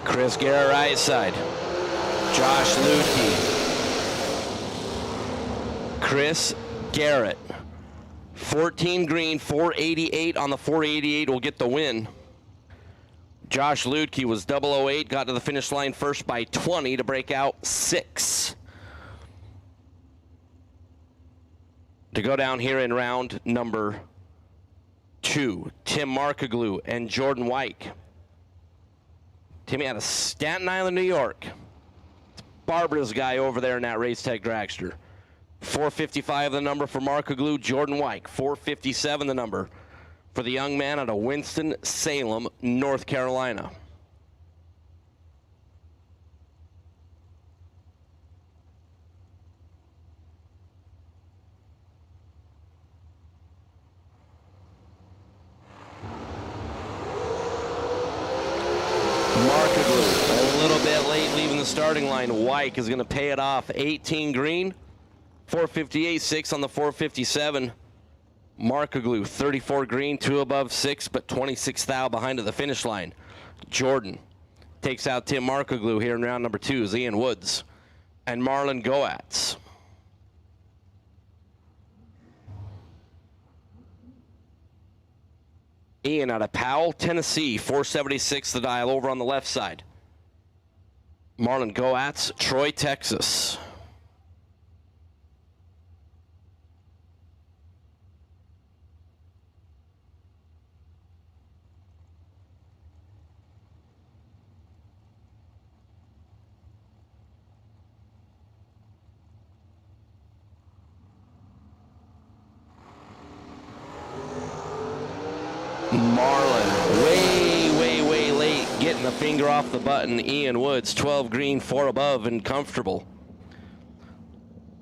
Chris Garrett right side. Josh Ludke. Chris Garrett. 14 green, 488 on the 488 will get the win. Josh Ludke was 008, got to the finish line first by 20 to break out 6. To go down here in round number 2, Tim Markaglu and Jordan White. Timmy out of Staten Island, New York. It's Barbara's guy over there in that Race Tech Dragster. 455 the number for Markaglu. Jordan White, 457 the number for the young man out of Winston-Salem, North Carolina. Markaglu, a little bit late leaving the starting line. White is going to pay it off. 18 green, 458.6 on the 457. Markaglu, 34 green, 2 above 6, but 26 thou behind at the finish line. Jordan takes out Tim Markaglu here in round number 2 is Ian Woods and Marlon Goatz. Ian out of Powell, Tennessee, 476 the dial over on the left side. Marlon Goatz, Troy, Texas. Marlon, way late, getting the finger off the button. Ian Woods, 12 green, 4 above, and comfortable.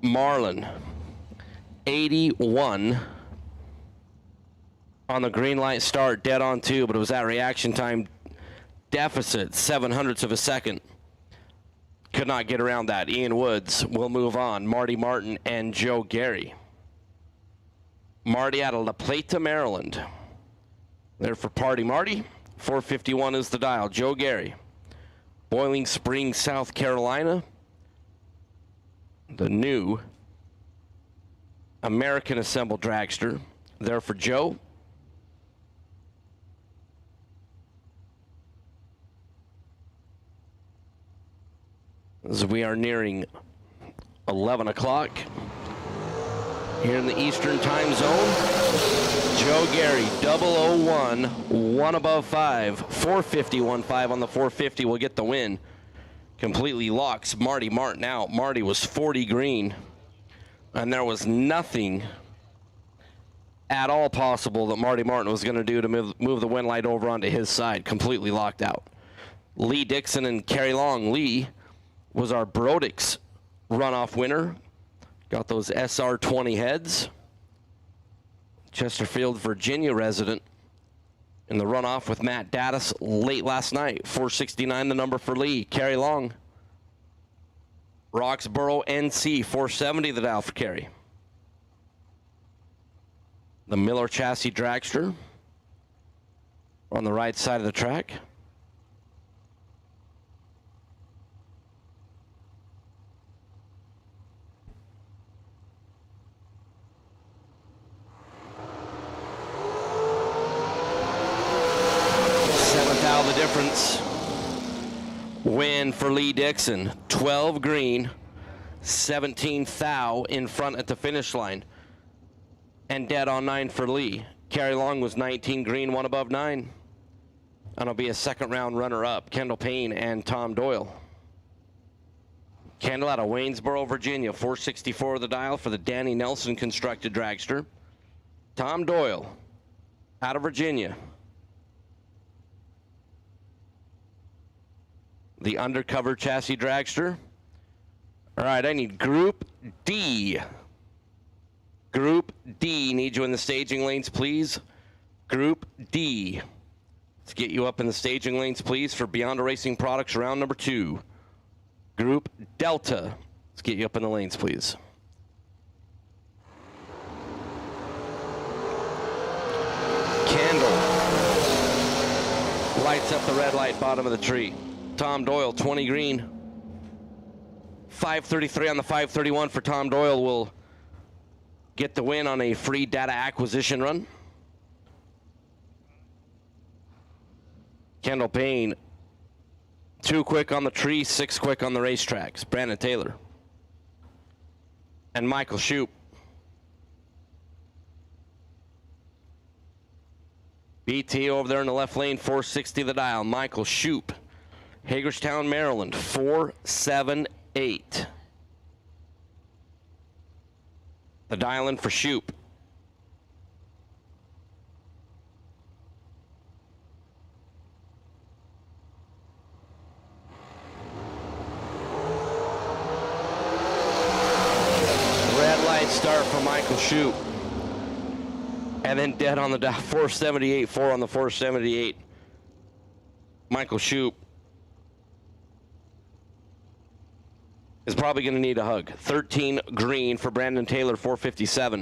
Marlon, 81 on the green light start, dead on 2, but it was that reaction time deficit, 0.07 of a second. Could not get around that. Ian Woods will move on. Marty Martin and Joe Gary. Marty out of La Plata, Maryland. There for Party Marty. 451 is the dial. Joe Gary. Boiling Springs, South Carolina. The new American assembled dragster. There for Joe. As we are nearing 11 o'clock. here in the Eastern time zone. Joe Gary, 001, 1 above 5, 450-1-5 on the 450 will get the win. Completely locks Marty Martin out. Marty was 40 green, and there was nothing at all possible that Marty Martin was going to do to move the win light over onto his side. Completely locked out. Lee Dixon and Kerry Long. Lee was our Brodix runoff winner. Got those SR20 heads. Chesterfield, Virginia resident in the runoff with Matt Dattis late last night. 469 the number for Lee. Kerry Long. Roxborough, NC, 470 the dial for Kerry. The Miller chassis dragster on the right side of the track. The difference. Win for Lee Dixon. 12 green, 17 thou in front at the finish line. And dead on 9 for Lee. Kerry Long was 19 green, 1 above 9. And it'll be a second round runner up. Kendall Payne and Tom Doyle. Kendall out of Waynesboro, Virginia. 464 the dial for the Danny Nelson constructed dragster. Tom Doyle out of Virginia. The undercover chassis dragster. All right, I need Group D. Group D, need you in the staging lanes, please. Group D. Let's get you up in the staging lanes, please, for Beyond Racing Products round number 2. Group Delta. Let's get you up in the lanes, please. Candle. Lights up the red light, bottom of the tree. Tom Doyle, 20 green. 533 on the 531 for Tom Doyle will get the win on a free data acquisition run. Kendall Payne, 2 quick on the tree, 6 quick on the racetracks. Brandon Taylor. And Michael Shoup. BT over there in the left lane, 460 the dial. Michael Shoup. Hagerstown, Maryland, 478. The dial-in for Shoup. Red light start for Michael Shoup. And then dead on the dial, 478, 4 on the 478. Michael Shoup is probably going to need a hug. 13 green for Brandon Taylor, 457.